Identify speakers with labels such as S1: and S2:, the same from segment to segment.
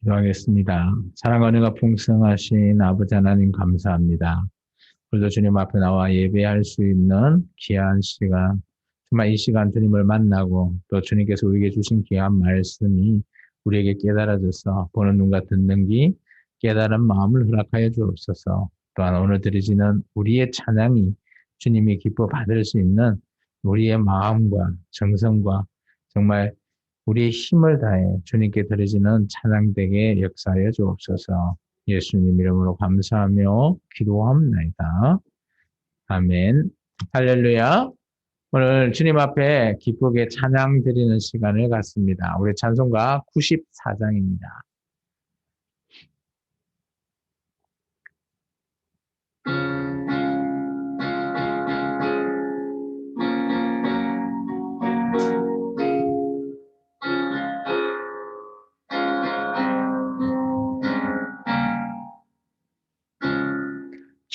S1: 기도하겠습니다. 사랑과 은혜가 풍성하신 아버지 하나님 감사합니다. 오늘도 주님 앞에 나와 예배할 수 있는 귀한 시간, 정말 이 시간 주님을 만나고 또 주님께서 우리에게 주신 귀한 말씀이 우리에게 깨달아져서 보는 눈과 듣는 귀, 깨달은 마음을 허락하여 주옵소서. 또한 오늘 드리지는 우리의 찬양이 주님이 기뻐 받을 수 있는 우리의 마음과 정성과 정말 우리의 힘을 다해 주님께 드려지는 찬양되게 역사하여 주옵소서. 예수님 이름으로 감사하며 기도합니다. 아멘. 할렐루야. 오늘 주님 앞에 기쁘게 찬양 드리는 시간을 갖습니다. 우리 찬송가 94장입니다.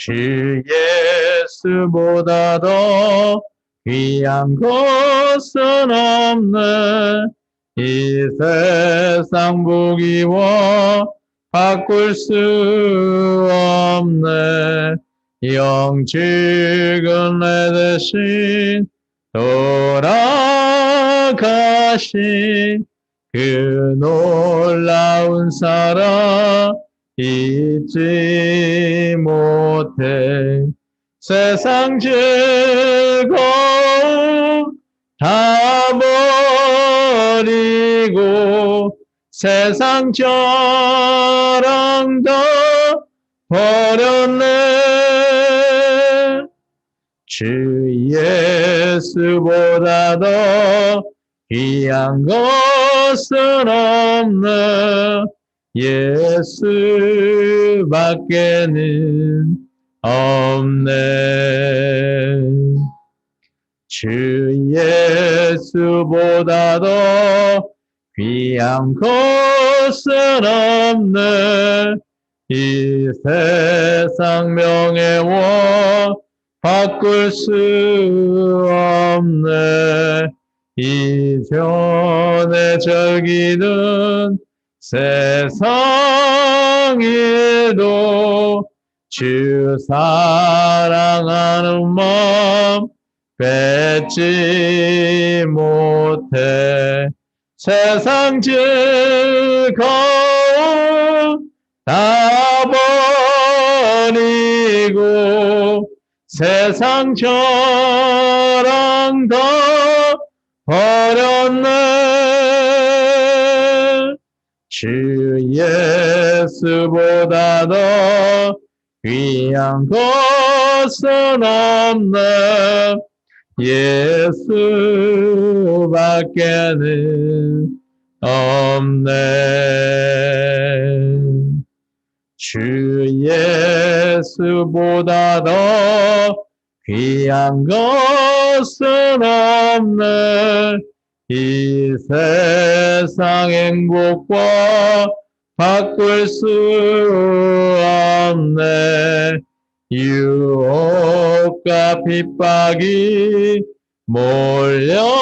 S1: 주 예수보다 더 귀한 것은 없네. 이 세상 무기와 바꿀 수 없네. 영적은 내 대신 돌아가신 그 놀라운 사랑 잊지 못해. 세상 즐거움 다 버리고 세상 자랑 다 버렸네. 주 예수보다 더 귀한 것은 없네. 예수밖에는 없네. 주 예수보다 더 귀한 것은 없네. 이 세상 명예와 바꿀 수 없네. 이전에 즐기는 세상에도 주 사랑하는 마음 뺏지 못해. 세상 즐거움 다 버리고 세상 자랑 다 버렸네. 주 예수보다 더 귀한 것은 없네. 예수밖에는 없네. 주 예수보다 더 귀한 것은 없네. 이 세상 행복과 바꿀 수 없네. 유혹과 핍박이 몰려와도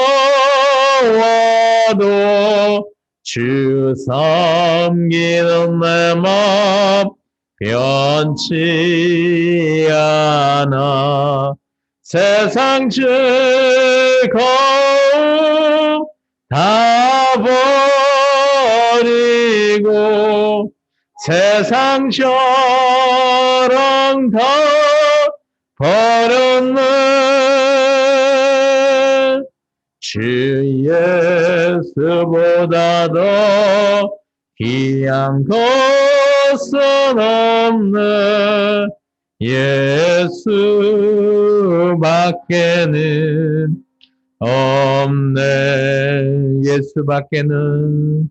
S1: 주 섬기는 내 맘 변치 않아. 세상 즐거움 다 버리고 세상 자랑 다 버렸네. 주 예수보다 더 귀한 것은 없네. 예수밖에는 없네. 예수밖에는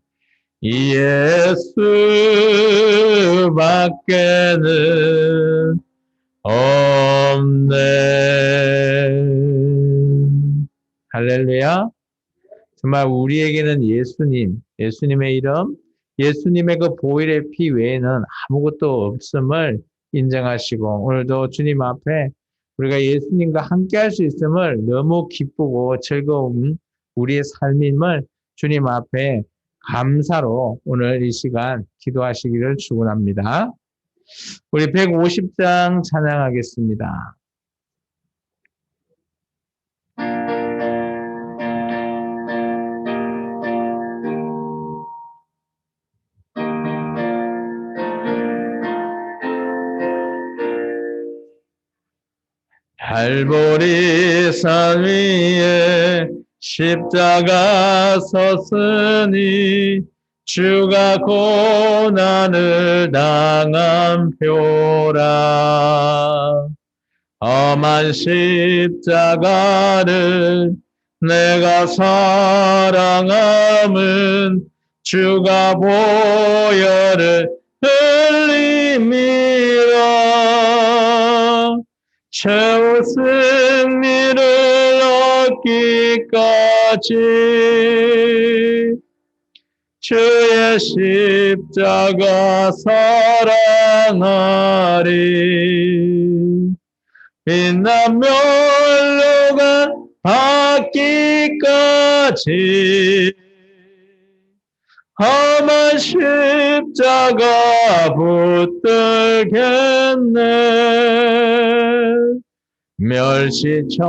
S1: 예수밖에는 없네. 할렐루야. 정말 우리에게는 예수님의 이름, 예수님의 그 보혈의 피 외에는 아무것도 없음을 인정하시고 오늘도 주님 앞에 우리가 예수님과 함께 할 수 있음을 너무 기쁘고 즐거운 우리의 삶임을 주님 앞에 감사로 오늘 이 시간 기도하시기를 축원합니다. 우리 150장 찬양하겠습니다. 갈보리산 위에 십자가 섰으니 주가 고난을 당한 표라. 험한 십자가를 내가 사랑함은 주가 보혈을 흘림이라. 최후 승리를 얻기까지 주의 십자가 사랑하리. 빛난 멸로가 받기까지 험한 십자가 붙들겠네. 멸시천대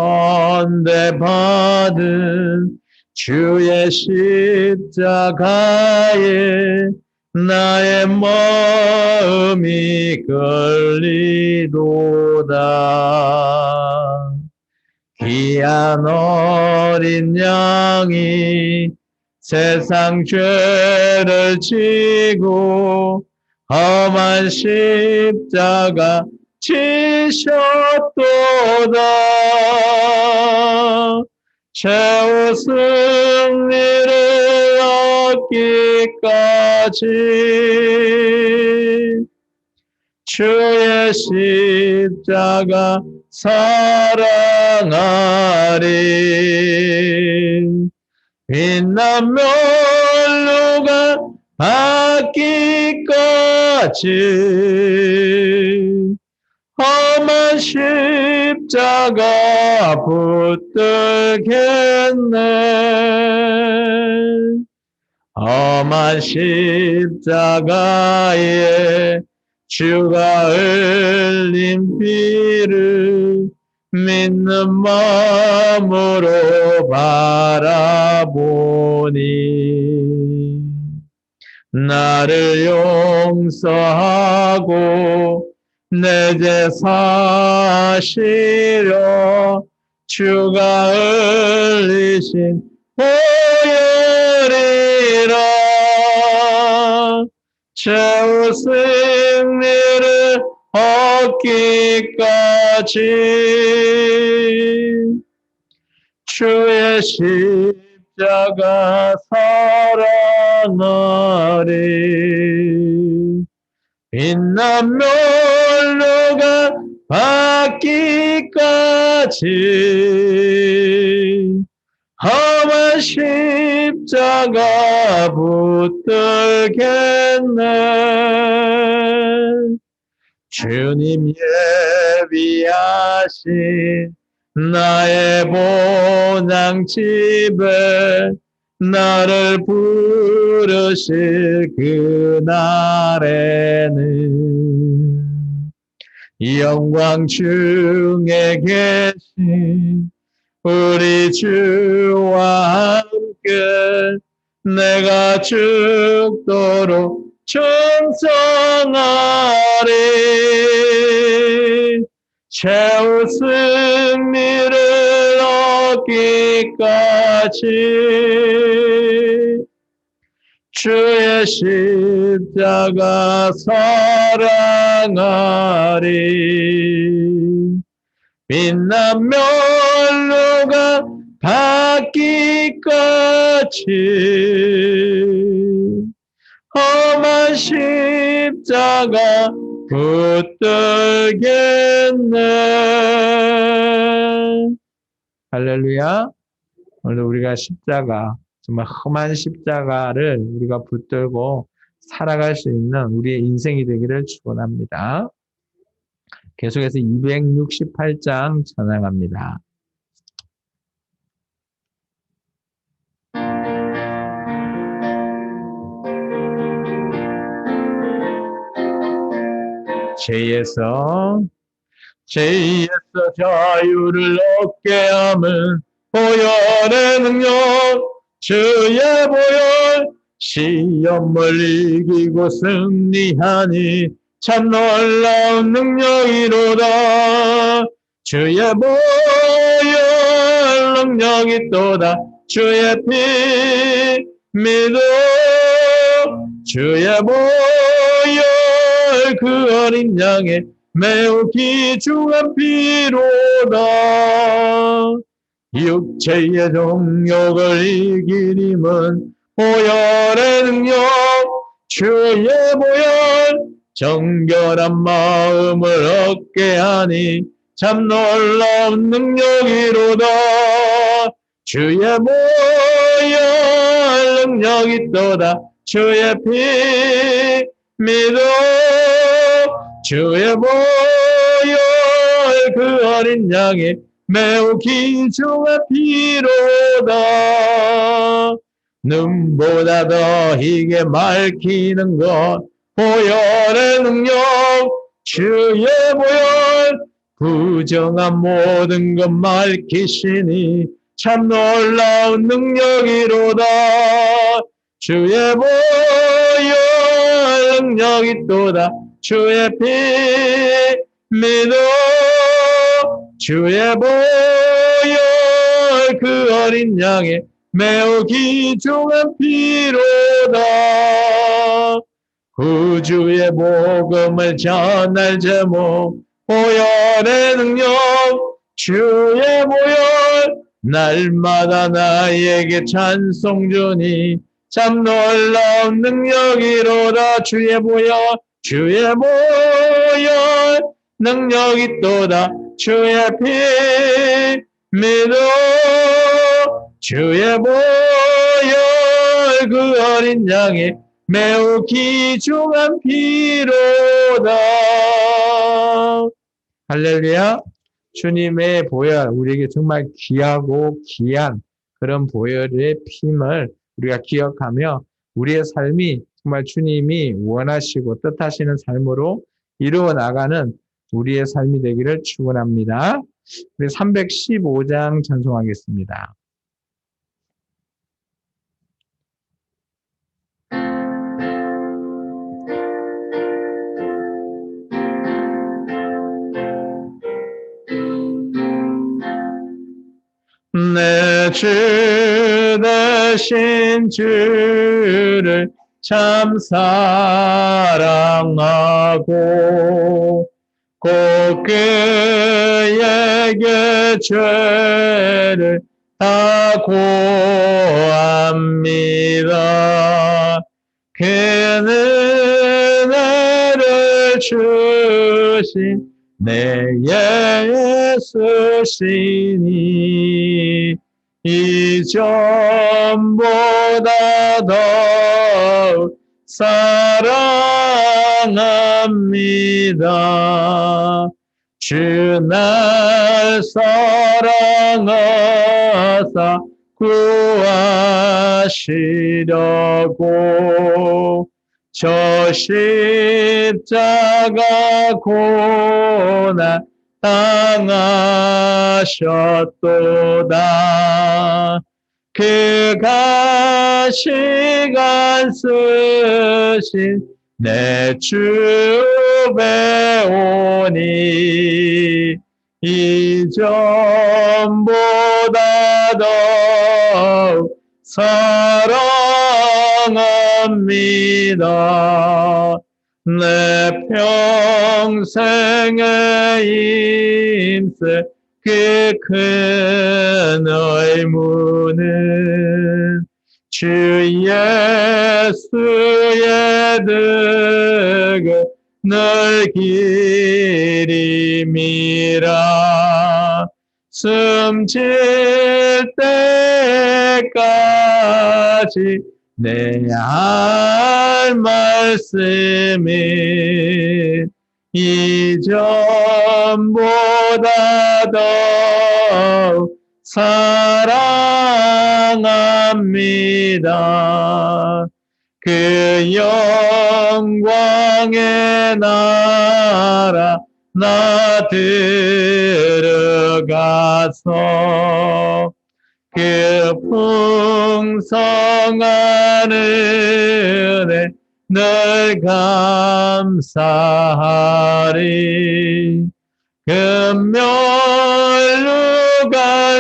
S1: 받은 주의 십자가에 나의 마음이 끌리도다. 귀한 어린 양이 세상 죄를 지고 험한 십자가 지셨도다. 최후 승리를 얻기까지 주의 십자가 사랑하리. 빛난 멸로가 받기까지 험한 십자가 붙들겠네. 험한 십자가에 주가 흘린 피를 믿는 마음으로 바라보니 나를 용서하고 내 죄 사시려 주가 흘리신 보혈이라. 최후 승리를 얻기까지 주의 십자가 사랑하리. 빛난 멸로가 받기까지 험한 십자가 붙들겠네. 주님 예비하신 나의 본향집에 나를 부르실 그날에는 영광 중에 계신 우리 주와 함께 내가 죽도록 충성하리. 최후 승리를 얻기까지 주의 십자가 사랑하리. 빛난 멸로가 받기까지 험한 십자가 붙들겠네. 할렐루야. 오늘 우리가 십자가, 정말 험한 십자가를 우리가 붙들고 살아갈 수 있는 우리의 인생이 되기를 축원합니다. 계속해서 268장 찬양합니다. 죄에서 자유를 얻게 함은 보혈의 능력, 주의 보혈, 시험을 이기고 승리하니 참 놀라운 능력이로다. 주의 보혈 능력이 또다. 주의 피 믿어. 주의 보혈 그 어린 양의 매우 귀중한 피로다. 육체의 정욕을 이기림은 보혈의 능력, 주의 보혈, 정결한 마음을 얻게 하니 참 놀라운 능력이로다. 주의 보혈 능력이 또다. 주의 피 믿어. 주의 보혈 그 어린 양의 매우 귀중한 피로다. 눈보다 더 희게 맑히는 것 보혈의 능력, 주의 보혈, 부정한 모든 것 맑히시니 참 놀라운 능력이로다. 주의 보혈 능력이 또다. 주의 피 믿어. 주의 보혈 그 어린 양의 매우 귀중한 피로다. 구주의 복음을 전할 제목 보혈의 능력, 주의 보혈, 날마다 나에게 찬송 주니 참 놀라운 능력이로다. 주의 보혈, 주의 보혈 능력이 또다. 주의 피 믿어. 주의 보혈 그 어린 양의 매우 귀중한 피로다. 할렐루야. 주님의 보혈, 우리에게 정말 귀하고 귀한 그런 보혈의 핌을 우리가 기억하며 우리의 삶이 정말 주님이 원하시고 뜻하시는 삶으로 이루어 나가는 우리의 삶이 되기를 축원합니다. 우리 315장 찬송하겠습니다. 내 주 되신 주를 참 사랑하고 꼭 그에게 죄를 다 고합니다. 그 은혜를 주신 내 예수시니 이전보다 더욱 사랑합니다. 주 날 사랑하사 구하시려고 저 십자가 고난 당하셨도다. 그가 시간 쓰신 내 주 배우니 이전보다 더욱 사랑합니다. 내 평생의 힘쓸 그 큰 의무는 주 예수의 득을 늘 기림이라. 숨질 때까지 내 할 말씀이 이전보다 더욱 사랑합니다. 그 영광의 나라 나 들어가서 그 풍성한 은혜 늘 감사하리. 금멸루간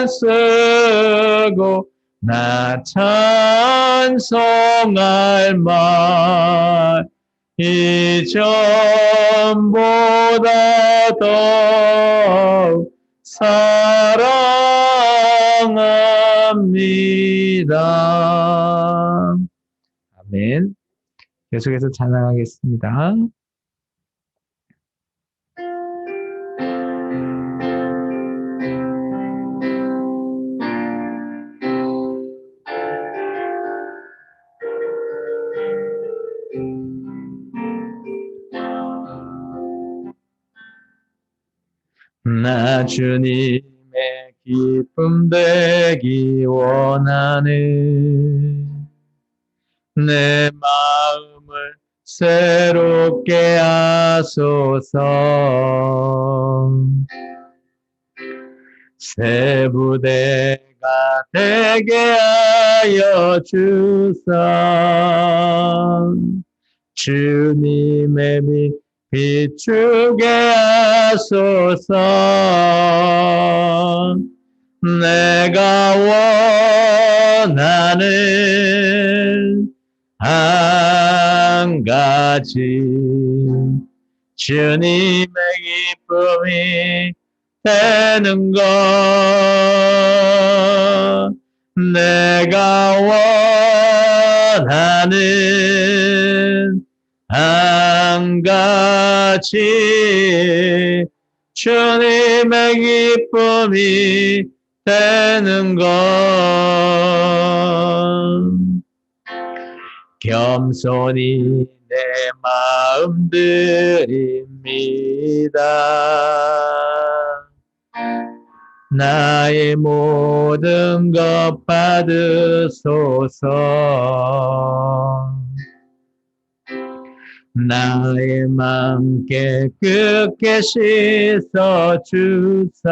S1: 쓰고 나 찬송할 말 이전보다 더욱 사랑합니다. 아멘. 계속해서 찬양하겠습니다. 나 주님의 기쁨 되기 원하네. 내 마음을 새롭게 하소서. 새 부대가 되게 하여 주사. 주님의 빛 비추게 하소서. 내가 원하는 한 가지 주님의 기쁨이 되는 것. 내가 원하는 한 가지 주님의 기쁨이 되는 것. 겸손히 내 마음 드립니다. 나의 모든 것 받으소서. 나의 맘 깨끗게 씻어 주사.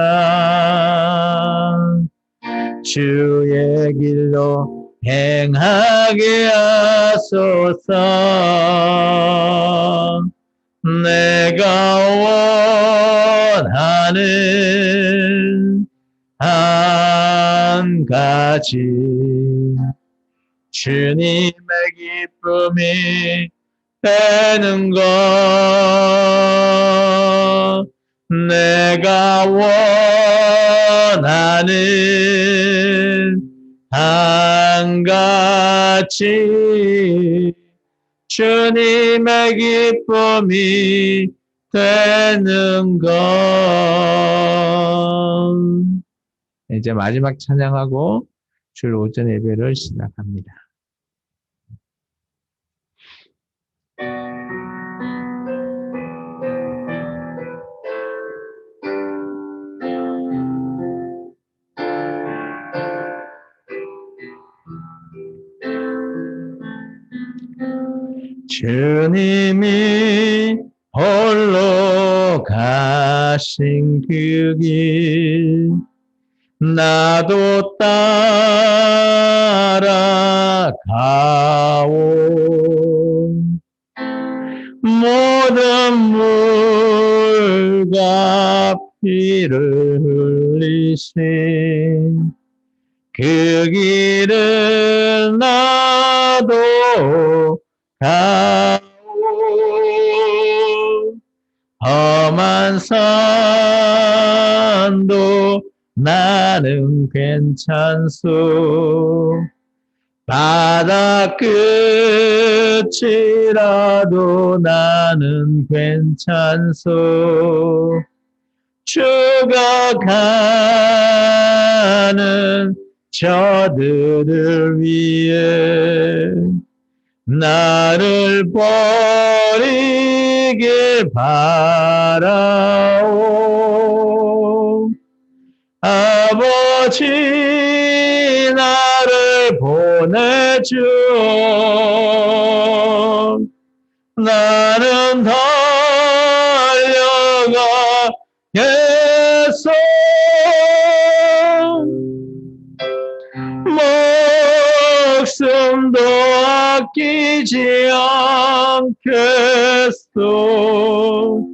S1: 주의 길로 행하게 하소서. 내가 원하는 한 가지 주님의 기쁨이 되는 것. 내가 원하는 한 가지 주님의 기쁨이 되는 것. 이제 마지막 찬양하고 주일 오전 예배를 시작합니다. 주님이 홀로 가신 그 길 나도 따라가오. 모든 물과 피를 흘리신 그 길을 나도 가오. 험한 산도 나는 괜찮소. 바다 끝이라도 나는 괜찮소. 죽어가는 저들을 위해 나를 버리길 바라오. 아버지 나를 보내주오. 나는 달려가겠소. 목숨도 아끼지 않겠소.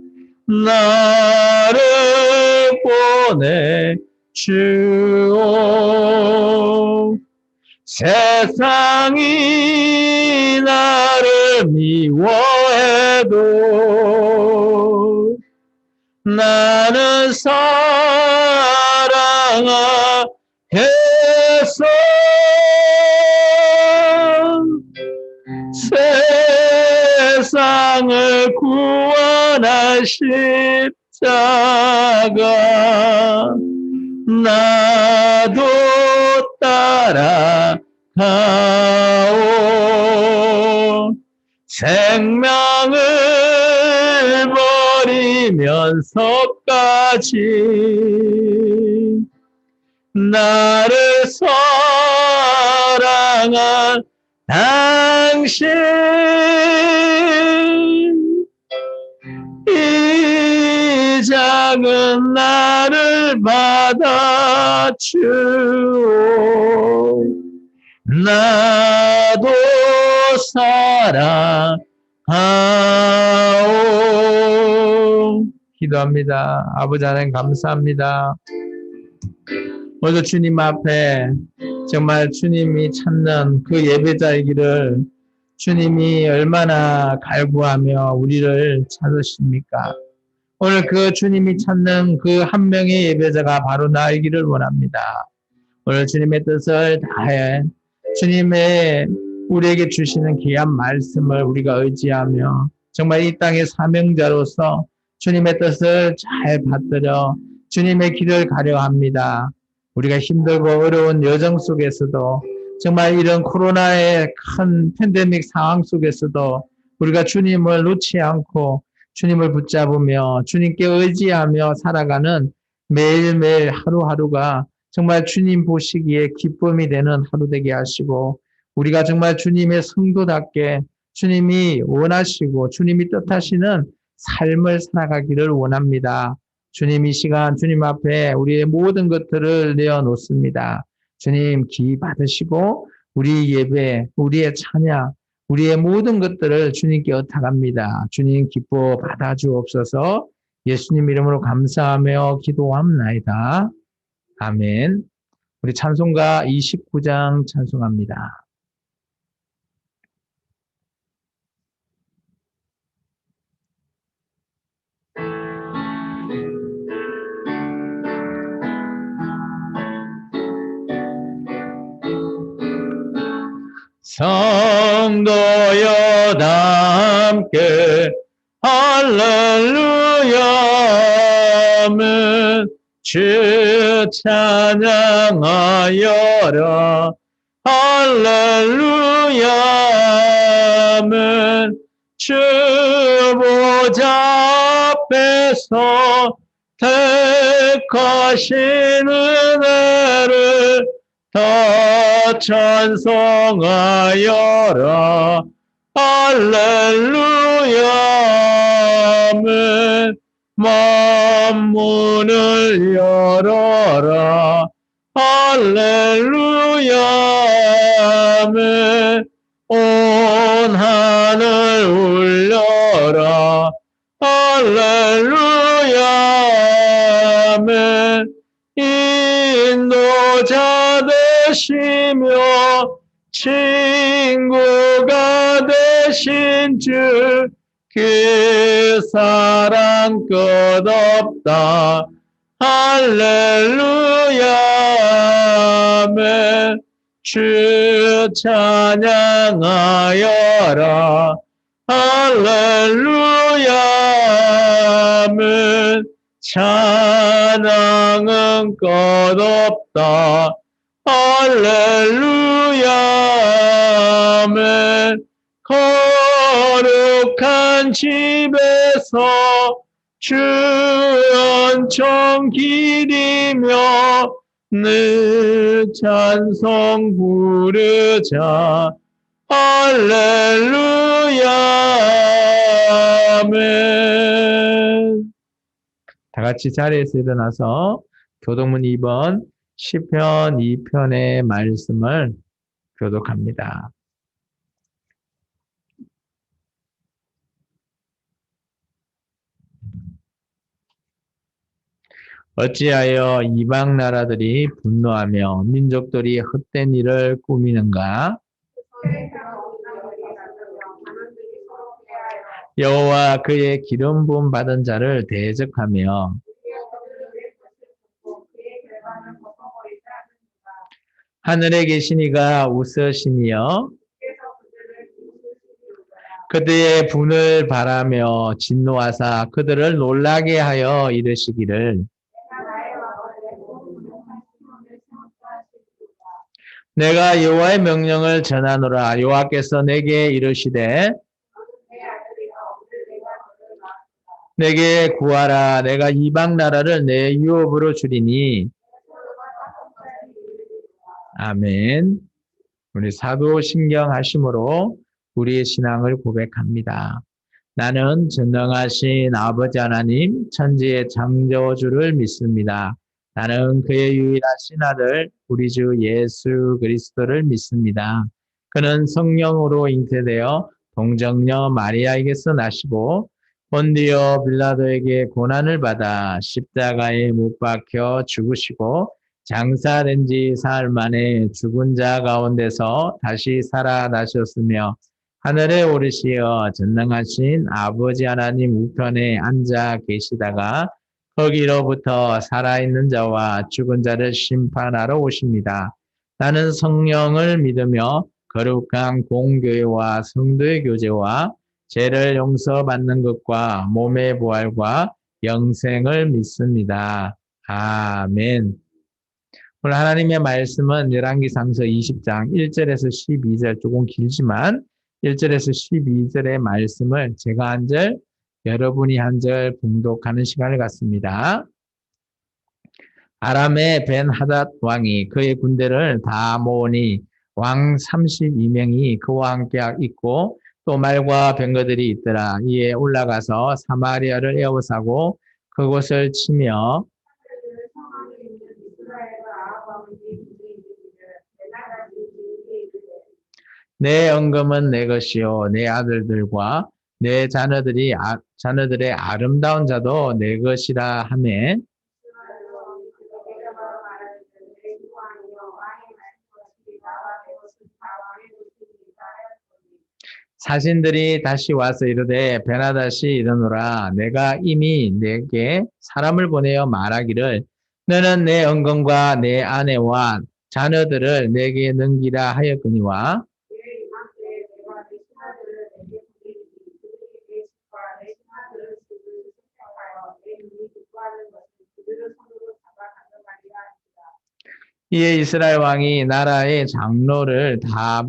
S1: 나를 보내주오. 세상이 나를 미워해도 나는 사랑하겠소. 세상을 구원할 십자가 나도 따라가오. 생명을 버리면서까지 나를 사랑한 당신, 이 작은 나를 받아주오. 나도 사랑하오. 기도합니다. 아버지 하나님 감사합니다. 오늘도 주님 앞에 정말 주님이 찾는 그 예배자이기를 주님이 얼마나 갈구하며 우리를 찾으십니까? 오늘 그 주님이 찾는 그 한 명의 예배자가 바로 나이기를 원합니다. 오늘 주님의 뜻을 다해 주님의 우리에게 주시는 귀한 말씀을 우리가 의지하며 정말 이 땅의 사명자로서 주님의 뜻을 잘 받들어 주님의 길을 가려 합니다. 우리가 힘들고 어려운 여정 속에서도 정말 이런 코로나의 큰 팬데믹 상황 속에서도 우리가 주님을 놓지 않고 주님을 붙잡으며 주님께 의지하며 살아가는 매일매일 하루하루가 정말 주님 보시기에 기쁨이 되는 하루 되게 하시고 우리가 정말 주님의 성도답게 주님이 원하시고 주님이 뜻하시는 삶을 살아가기를 원합니다. 주님 이 시간 주님 앞에 우리의 모든 것들을 내어놓습니다. 주님 기 받으시고 우리 예배, 우리의 찬양, 우리의 모든 것들을 주님께 의탁합니다. 주님 기뻐 받아주옵소서. 예수님 이름으로 감사하며 기도합나이다. 아멘. 우리 찬송가 29장 찬송합니다. 성도여 다 함께 할렐루야 아멘. 주 찬양하여라 할렐루야 아멘. 주 보좌 앞에서 택하신 은혜를 다 찬송하여라 할렐루야 아멘. 만문을 열어라 할렐루야 아멘. 온 하늘 울려라 할렐루야 아멘. 인도자 되시며 친구가 되신 주 그 사랑 끝없다 할렐루야 아멘. 주 찬양하여라 할렐루야 아멘. 찬양은 끝없다 할렐루야 아멘. 거룩한 집에서 주 은총 기리며 늘 찬송 부르자 할렐루야 같이 자리에서 일어나서 교독문 2번 시편 2편의 말씀을 교독합니다. 어찌하여 이방 나라들이 분노하며 민족들이 헛된 일을 꾸미는가? 여호와 그의 기름 부음 받은 자를 대적하며 하늘에 계신 이가 웃으시며 그들의 분을 바라며 진노하사 그들을 놀라게 하여 이르시기를 내가 여호와의 명령을 전하노라. 여호와께서 내게 이르시되 내게 구하라. 내가 이방 나라를 내 유업으로 주리니. 아멘. 우리 사도 신경하심으로 우리의 신앙을 고백합니다. 나는 전능하신 아버지 하나님 천지의 창조주를 믿습니다. 나는 그의 유일하신 아들 우리 주 예수 그리스도를 믿습니다. 그는 성령으로 잉태되어 동정녀 마리아에게서 나시고 본디오 빌라도에게 고난을 받아 십자가에 못 박혀 죽으시고 장사된 지 사흘 만에 죽은 자 가운데서 다시 살아나셨으며 하늘에 오르시어 전능하신 아버지 하나님 우편에 앉아 계시다가 거기로부터 살아있는 자와 죽은 자를 심판하러 오십니다. 나는 성령을 믿으며 거룩한 공교회와 성도의 교제와 죄를 용서받는 것과 몸의 부활과 영생을 믿습니다. 아멘. 오늘 하나님의 말씀은 열왕기상서 20장 1절에서 12절 조금 길지만 1절에서 12절의 말씀을 제가 한 절, 여러분이 한 절 봉독하는 시간을 갖습니다. 아람의 벤하닷 왕이 그의 군대를 다 모으니 왕 32명이 그와 함께 있고 또 말과 병거들이 있더라. 이에 올라가서 사마리아를 에워싸고 그곳을 치며 내 언금은 내 것이요 내 아들들과 내 자녀들의 아름다운 자도 내 것이라 하매 사신들이 다시 와서 이르되 베나다시 이르노라 내가 이미 내게 사람을 보내어 말하기를 너는 내 언금과 내 아내와 자녀들을 내게 넘기라 하였거니와 이에 이스라엘 왕이 나라의 장로를 다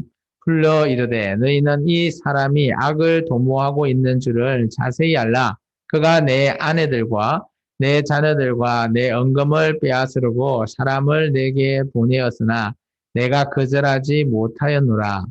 S1: 불러 이르되 너희는 이 사람이 악을 도모하고 있는 줄을 자세히 알라. 그가 내 아내들과 내 자녀들과 내 언금을 빼앗으려고 사람을 내게 보내었으나 내가 거절하지 못하였노라.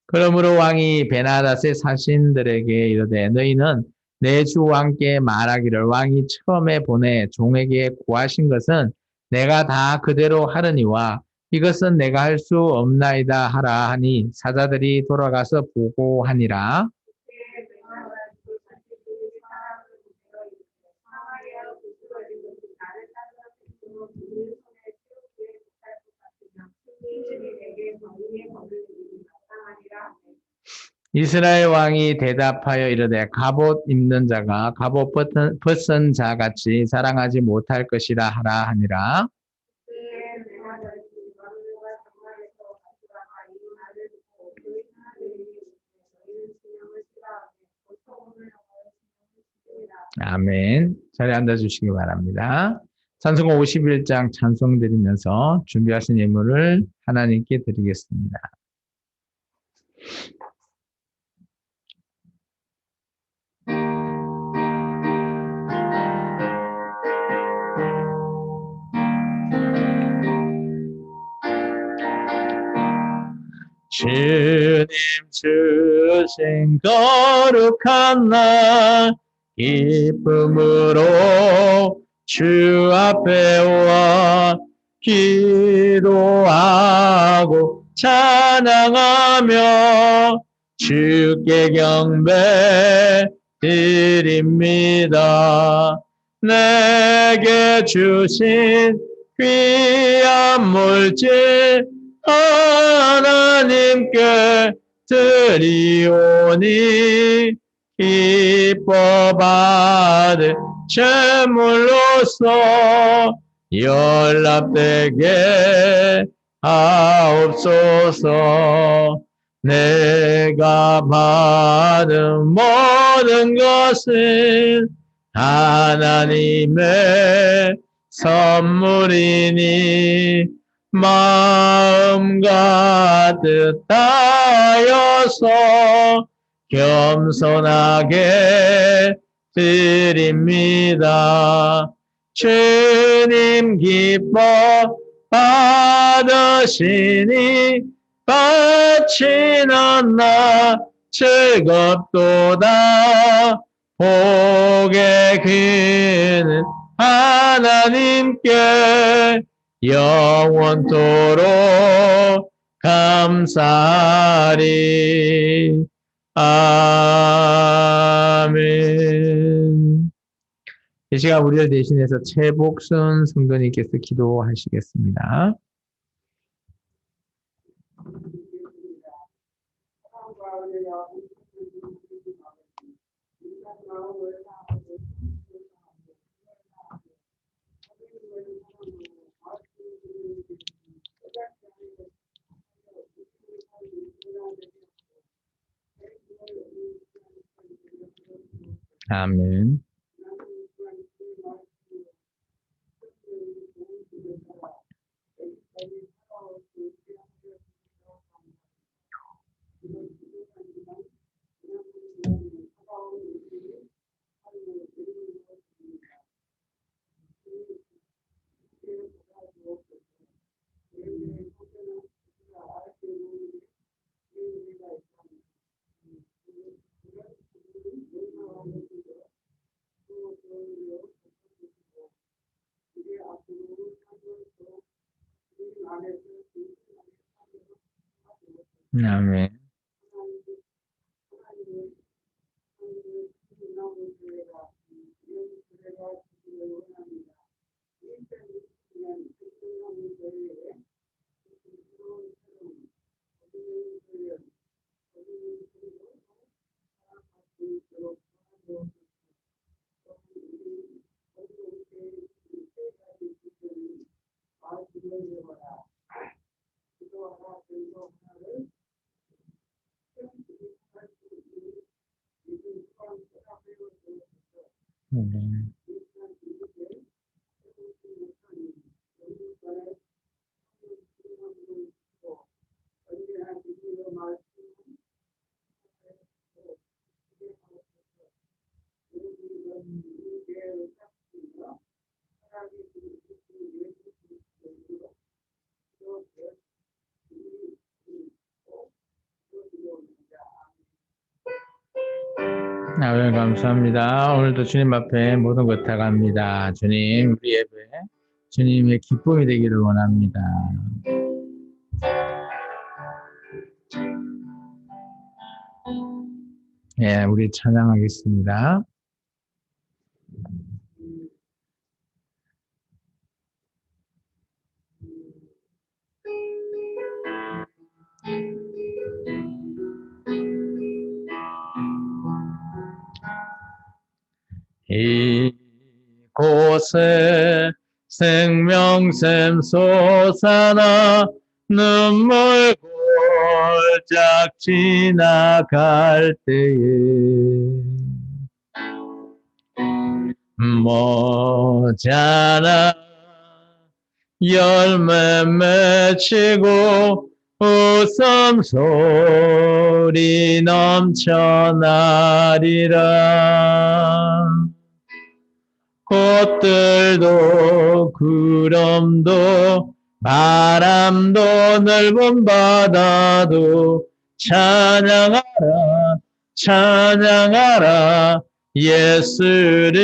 S1: 그러므로 왕이 베나닷의 사신들에게 이르되 너희는 내 주 왕께 말하기를 왕이 처음에 보내 종에게 구하신 것은 내가 다 그대로 하려니와 이것은 내가 할 수 없나이다 하라 하니 사자들이 돌아가서 보고하니라. 이스라엘 왕이 대답하여 이르되 갑옷 입는 자가 갑옷 벗은 자 같이 자랑하지 못할 것이라 하라 하니라. 아멘. 자리에 앉아주시기 바랍니다. 찬송가 51장 찬송 드리면서 준비하신 예물을 하나님께 드리겠습니다. 주님 주신 거룩한 날 기쁨으로 주 앞에 와 기도하고 찬양하며 주께 경배 드립니다. 내게 주신 귀한 물질 하나님께 드리오니 기뻐 받을 제물로서 연락되게 하옵소서. 내가 받은 모든 것은 하나님의 선물이니 마음 가득 다하여서 겸손하게 드립니다. 주님 기뻐 받으시니 바치는 나 즐겁도다. 복의 그는 하나님께 영원토록 감사하리. 아멘. 이 시간 우리를 대신해서 최복순 성도님께서 기도하시겠습니다. 아멘. 아멘. 아멘. 감사합니다. 오늘도 주님 앞에 모든 것 다 갑니다. 주님, 우리 예배 주님의 기쁨이 되기를 원합니다. 예, 우리 찬양하겠습니다. 이곳에 생명샘 솟아나 눈물 골짝 지나갈 때에 모자라 열매 맺히고 웃음소리 넘쳐나리라. 꽃들도 구름도 바람도 넓은 바다도 찬양하라 찬양하라 예수를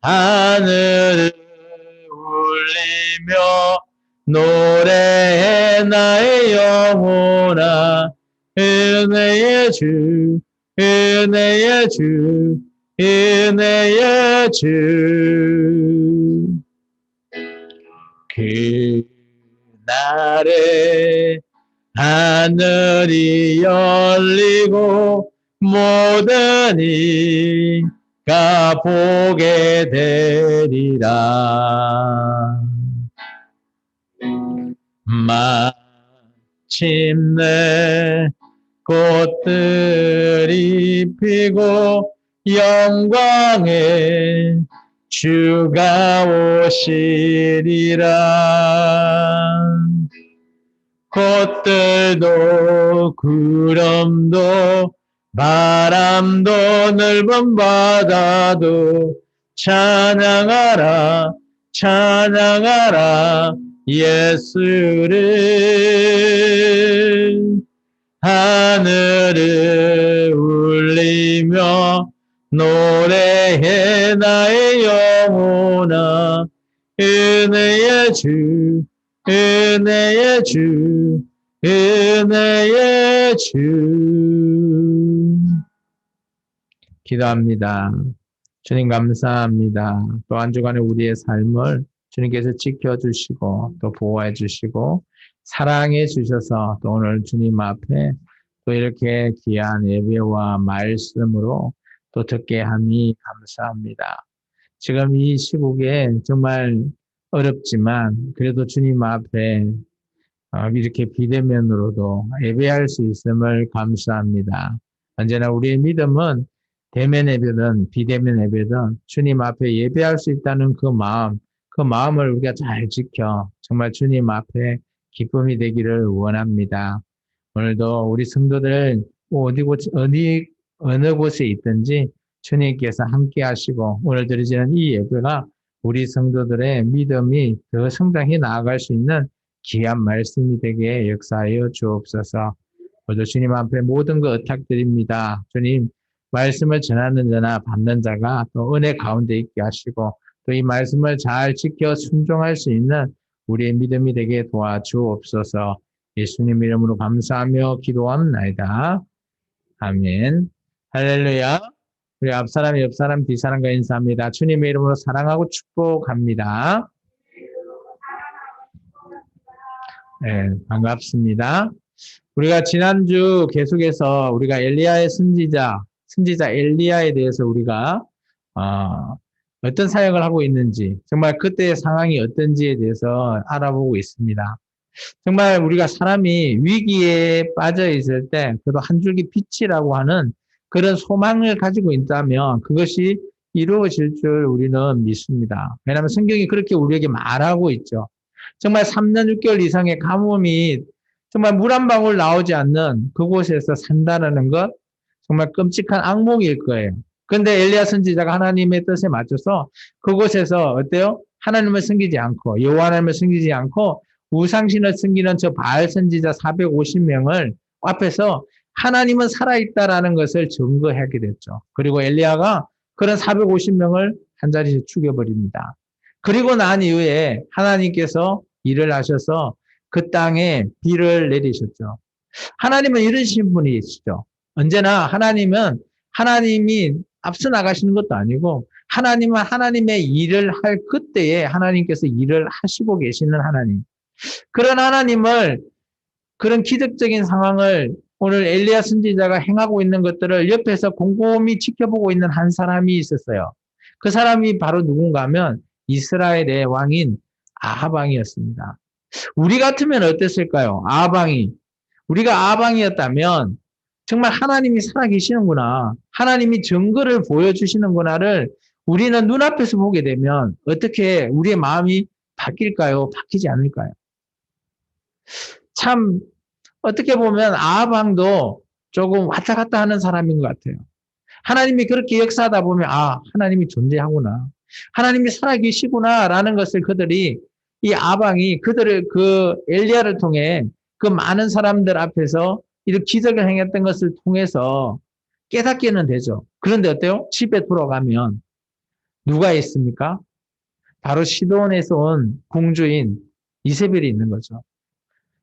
S1: 하늘을 울리며 노래해 나의 영혼아 은혜의 주 은혜의 주 은혜의 주 그날에 하늘이 열리고 모든 이가 보게 되리라 마침내 꽃들이 피고 영광의 주가 오시리라 꽃들도 구름도 바람도 넓은 바다도 찬양하라 찬양하라 예수를 하늘을 울리며 노래해 나의 영혼아 은혜의 주 은혜의 주 은혜의 주 기도합니다. 주님 감사합니다. 또 한 주간의 우리의 삶을 주님께서 지켜주시고 또 보호해 주시고 사랑해 주셔서 또 오늘 주님 앞에 또 이렇게 귀한 예배와 말씀으로 또 듣게 하니 감사합니다. 지금 이 시국에 정말 어렵지만 그래도 주님 앞에 이렇게 비대면으로도 예배할 수 있음을 감사합니다. 언제나 우리의 믿음은 대면 예배든 비대면 예배든 주님 앞에 예배할 수 있다는 그 마음을 우리가 잘 지켜 정말 주님 앞에 기쁨이 되기를 원합니다. 오늘도 우리 성도들 어느 곳에 있든지 주님께서 함께 하시고 오늘 드려지는 이 예배가 우리 성도들의 믿음이 더 성장해 나아갈 수 있는 귀한 말씀이 되게 역사하여 주옵소서. 오늘 주님 앞에 모든 것 의탁드립니다. 주님 말씀을 전하는 자나 받는 자가 또 은혜 가운데 있게 하시고 또 이 말씀을 잘 지켜 순종할 수 있는 우리의 믿음이 되게 도와주옵소서. 예수님 이름으로 감사하며 기도합나이다. 아멘. 할렐루야. 우리 앞사람, 옆사람, 뒷사람과 인사합니다. 주님의 이름으로 사랑하고 축복합니다. 네, 반갑습니다. 우리가 지난주 계속해서 우리가 엘리야의 선지자 엘리야에 대해서 우리가 어떤 사역을 하고 있는지 정말 그때의 상황이 어떤지에 대해서 알아보고 있습니다. 정말 우리가 사람이 위기에 빠져 있을 때 그래도 한 줄기 빛이라고 하는 그런 소망을 가지고 있다면 그것이 이루어질 줄 우리는 믿습니다. 왜냐하면 성경이 그렇게 우리에게 말하고 있죠. 정말 3년 6개월 이상의 가뭄이 정말 물 한 방울 나오지 않는 그곳에서 산다는 것 정말 끔찍한 악몽일 거예요. 그런데 엘리야 선지자가 하나님의 뜻에 맞춰서 그곳에서 어때요? 하나님을 섬기지 않고 여호와 하나님을 섬기지 않고 우상신을 섬기는 저 바알 선지자 450명을 앞에서 하나님은 살아있다라는 것을 증거하게 됐죠. 그리고 엘리야가 그런 450명을 한 자리에서 죽여버립니다. 그리고 난 이후에 하나님께서 일을 하셔서 그 땅에 비를 내리셨죠. 하나님은 이러신 분이시죠. 언제나 하나님이 앞서 나가시는 것도 아니고 하나님은 하나님의 일을 할 그때에 하나님께서 일을 하시고 계시는 하나님. 그런 하나님을 그런 기적적인 상황을 오늘 엘리야 선지자가 행하고 있는 것들을 옆에서 곰곰이 지켜보고 있는 한 사람이 있었어요. 그 사람이 바로 누군가 하면 이스라엘의 왕인 아합 왕이었습니다. 우리 같으면 어땠을까요? 우리가 아합 왕이었다면 정말 하나님이 살아계시는구나. 하나님이 증거를 보여주시는구나를 우리는 눈앞에서 보게 되면 어떻게 우리의 마음이 바뀔까요? 바뀌지 않을까요? 참 어떻게 보면 아합 왕도 조금 왔다 갔다 하는 사람인 것 같아요. 하나님이 그렇게 역사하다 보면 하나님이 존재하구나. 하나님이 살아계시구나라는 것을 그들이 이 아방이 그들을 그 엘리야를 통해 그 많은 사람들 앞에서 이런 기적을 행했던 것을 통해서 깨닫게는 되죠. 그런데 어때요? 집에 돌아가면 누가 있습니까? 바로 시돈에서 온 공주인 이세벨이 있는 거죠.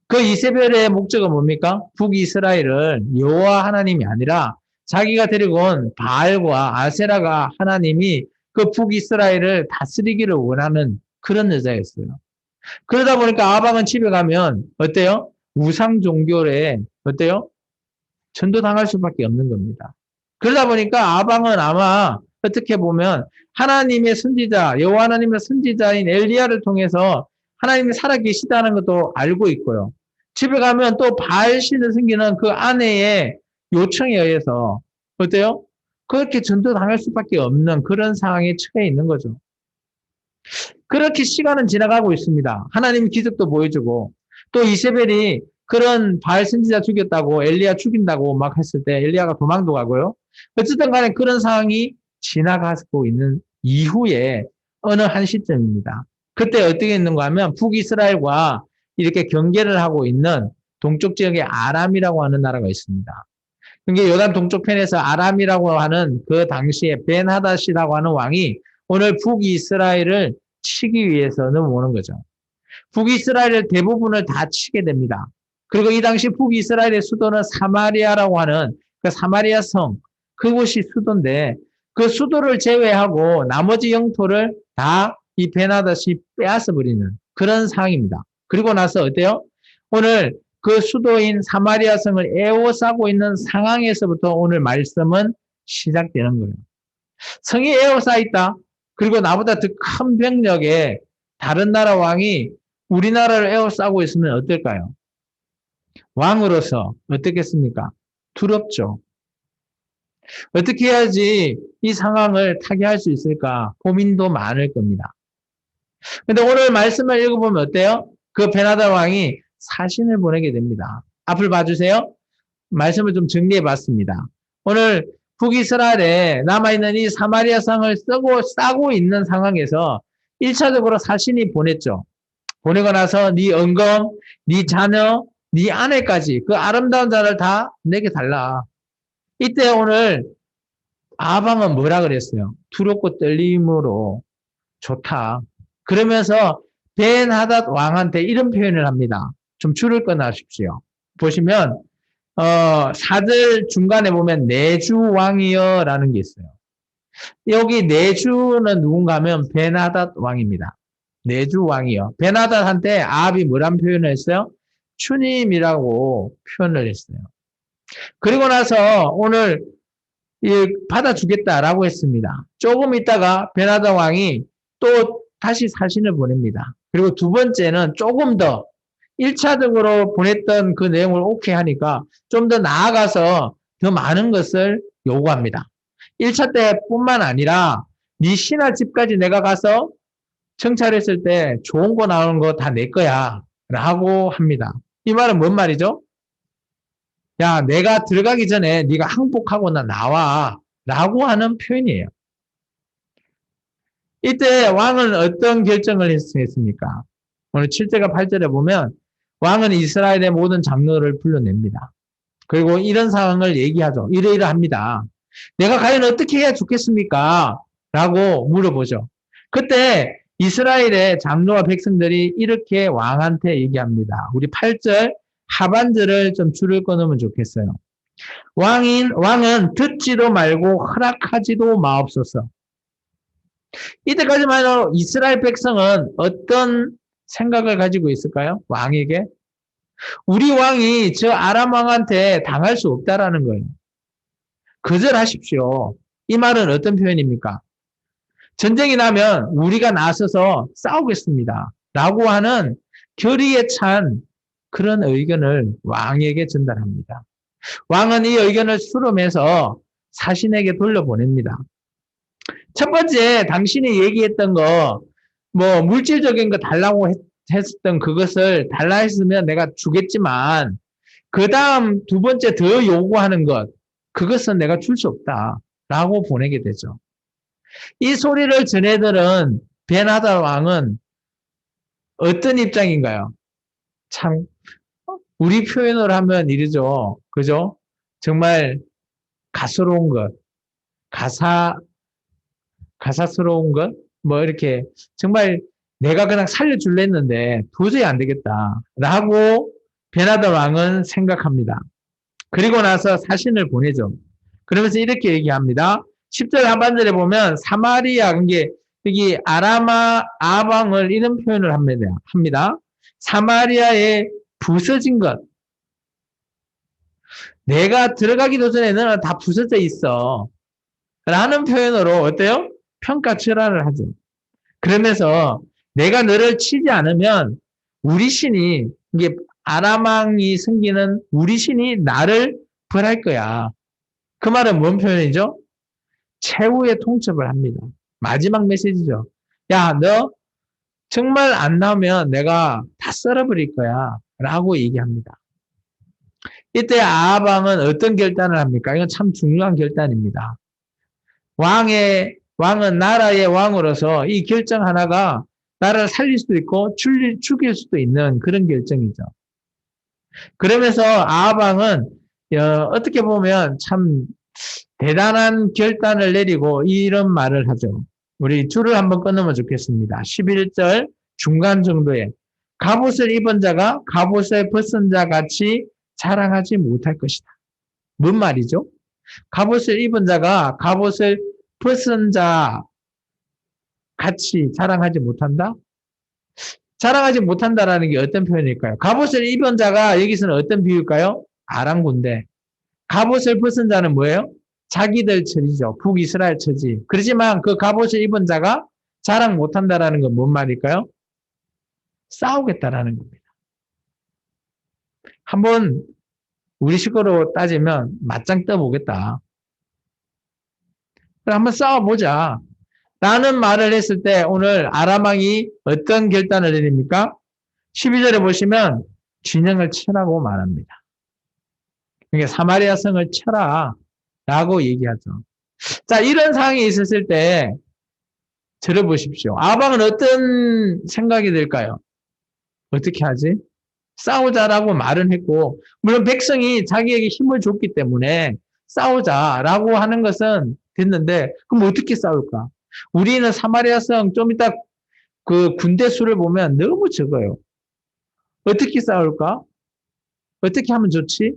S1: 그 이세벨의 목적은 뭡니까? 북이스라엘을 여호와 하나님이 아니라 자기가 데리고 온 바알과 아세라가 하나님이 그 북이스라엘을 다스리기를 원하는 그런 여자였어요. 그러다 보니까 아방은 집에 가면 어때요? 우상 종교에 어때요? 전도당할 수밖에 없는 겁니다. 그러다 보니까 아방은 아마 어떻게 보면 하나님의 선지자, 여호와 하나님의 선지자인 엘리야를 통해서 하나님이 살아계시다는 것도 알고 있고요. 집에 가면 또 바알신을 섬기는 그 아내의 요청에 의해서 어때요? 그렇게 전도당할 수밖에 없는 그런 상황에 처해 있는 거죠. 그렇게 시간은 지나가고 있습니다. 하나님이 기적도 보여주고 또 이세벨이 그런 바알 선지자 죽였다고 엘리야 죽인다고 막 했을 때 엘리야가 도망도 가고요. 어쨌든 간에 그런 상황이 지나가고 있는 이후에 어느 한 시점입니다. 그때 어떻게 있는가 하면 북이스라엘과 이렇게 경계를 하고 있는 동쪽 지역에 아람이라고 하는 나라가 있습니다. 그게 요단 동쪽편에서 아람이라고 하는 그 당시에 벤하닷이라고 하는 왕이 오늘 북이스라엘을 치기 위해서 넘어오는 거죠. 북이스라엘의 대부분을 다 치게 됩니다. 그리고 이 당시 북이스라엘의 수도는 사마리아라고 하는 그 사마리아 성, 그곳이 수도인데 그 수도를 제외하고 나머지 영토를 다 이 베나닷이 빼앗아 버리는 그런 상황입니다. 그리고 나서 어때요? 오늘 그 수도인 사마리아 성을 에워싸고 있는 상황에서부터 오늘 말씀은 시작되는 거예요. 성이 에워싸 있다. 그리고 나보다 더 큰 병력에 다른 나라 왕이 우리나라를 에워싸고 있으면 어떨까요? 왕으로서 어떻겠습니까? 두렵죠. 어떻게 해야지 이 상황을 타개할 수 있을까? 고민도 많을 겁니다. 근데 오늘 말씀을 읽어보면 어때요? 그 베나다 왕이 사신을 보내게 됩니다. 앞을 봐주세요. 말씀을 좀 정리해 봤습니다. 오늘 북이스라엘에 남아있는 이 사마리아 성을 싸고 있는 상황에서 1차적으로 사신이 보냈죠. 보내고 나서 네 언검, 네 자녀, 네 아내까지 그 아름다운 자를 다 내게 달라. 이때 오늘 아방은 뭐라 그랬어요? 두렵고 떨림으로 좋다. 그러면서 벤하닷 왕한테 이런 표현을 합니다. 좀 줄을 끊으십시오. 보시면 4절 중간에 보면 내주 왕이여라는 게 있어요. 여기 내주는 누군가 하면 벤하닷 왕입니다. 내주 왕이여. 벤하닷한테 아합이 뭐란 표현을 했어요? 주님이라고 표현을 했어요. 그리고 나서 오늘 받아주겠다라고 했습니다. 조금 있다가 벤하닷 왕이 또 다시 사신을 보냅니다. 그리고 두 번째는 조금 더 1차적으로 보냈던 그 내용을 오케이 하니까 좀 더 나아가서 더 많은 것을 요구합니다. 1차 때뿐만 아니라 네 신하 집까지 내가 가서 청찰했을 때 좋은 거 나오는 거 다 내 거야 라고 합니다. 이 말은 뭔 말이죠? 야, 내가 들어가기 전에 네가 항복하고 나와 라고 하는 표현이에요. 이때 왕은 어떤 결정을 했습니까? 오늘 7절과 8절에 보면 왕은 이스라엘의 모든 장로를 불러냅니다. 그리고 이런 상황을 얘기하죠. 이러이러합니다. 내가 과연 어떻게 해야 좋겠습니까? 라고 물어보죠. 그때 이스라엘의 장로와 백성들이 이렇게 왕한테 얘기합니다. 우리 8절 하반절을 좀 줄을 끊으면 좋겠어요. 왕은 듣지도 말고 허락하지도 마옵소서. 이때까지만 해도 이스라엘 백성은 어떤 생각을 가지고 있을까요? 왕에게? 우리 왕이 저 아람 왕한테 당할 수 없다라는 거예요. 거절하십시오. 이 말은 어떤 표현입니까? 전쟁이 나면 우리가 나서서 싸우겠습니다. 라고 하는 결의에 찬 그런 의견을 왕에게 전달합니다. 왕은 이 의견을 수렴해서 사신에게 돌려보냅니다. 첫 번째, 당신이 얘기했던 거, 물질적인 거 달라고 했던 그것을 달라 했으면 내가 주겠지만, 그 다음 두 번째 더 요구하는 것, 그것은 내가 줄 수 없다. 라고 보내게 되죠. 이 소리를 전해들은 베나다 왕은 어떤 입장인가요? 참, 우리 표현으로 하면 이러죠. 그죠? 정말 가스로운 것, 가사, 가사스러운 것, 뭐 이렇게 정말 내가 그냥 살려줄래 했는데 도저히 안 되겠다. 라고 베나다 왕은 생각합니다. 그리고 나서 사신을 보내죠. 그러면서 이렇게 얘기합니다. 10절 하반절에 보면 사마리아, 이게 여기 아라마 아방을 이런 표현을 합니다. 사마리아에 부서진 것. 내가 들어가기도 전에 너는 다 부서져 있어. 라는 표현으로 어때요? 평가절하를 하죠. 그러면서 내가 너를 치지 않으면 우리 신이, 이게 아람왕이 섬기는 우리 신이 나를 벌할 거야. 그 말은 뭔 표현이죠? 최후의 통첩을 합니다. 마지막 메시지죠. 야, 너 정말 안 나오면 내가 다 썰어버릴 거야. 라고 얘기합니다. 이때 아합왕은 어떤 결단을 합니까? 이건 참 중요한 결단입니다. 왕은 나라의 왕으로서 이 결정 하나가 나라를 살릴 수도 있고 죽일 수도 있는 그런 결정이죠. 그러면서 아합왕은 어떻게 보면 참 대단한 결단을 내리고 이런 말을 하죠. 우리 줄을 한번 끊으면 좋겠습니다. 11절 중간 정도에 갑옷을 입은 자가 갑옷을 벗은 자 같이 자랑하지 못할 것이다. 뭔 말이죠? 갑옷을 입은 자가 갑옷을 벗은 자 같이 자랑하지 못한다? 자랑하지 못한다라는 게 어떤 표현일까요? 갑옷을 입은 자가 여기서는 어떤 비유일까요? 아랑군데 갑옷을 벗은 자는 뭐예요? 자기들 처지죠. 북이스라엘 처지. 그렇지만 그 갑옷을 입은 자가 자랑 못한다라는 건 뭔 말일까요? 싸우겠다라는 겁니다. 한번 우리 식으로 따지면 맞짱 떠보겠다. 그럼 한번 싸워보자. 라는 말을 했을 때 오늘 아람왕이 어떤 결단을 내립니까? 12절에 보시면 진영을 치라고 말합니다. 그러니까 사마리아 성을 쳐라 라고 얘기하죠. 자, 이런 상황이 있었을 때 들어보십시오. 아방은 어떤 생각이 들까요? 어떻게 하지? 싸우자라고 말은 했고, 물론 백성이 자기에게 힘을 줬기 때문에 싸우자라고 하는 것은 됐는데, 그럼 어떻게 싸울까? 우리는 사마리아 성 좀 이따 그 군대 수를 보면 너무 적어요. 어떻게 싸울까? 어떻게 하면 좋지?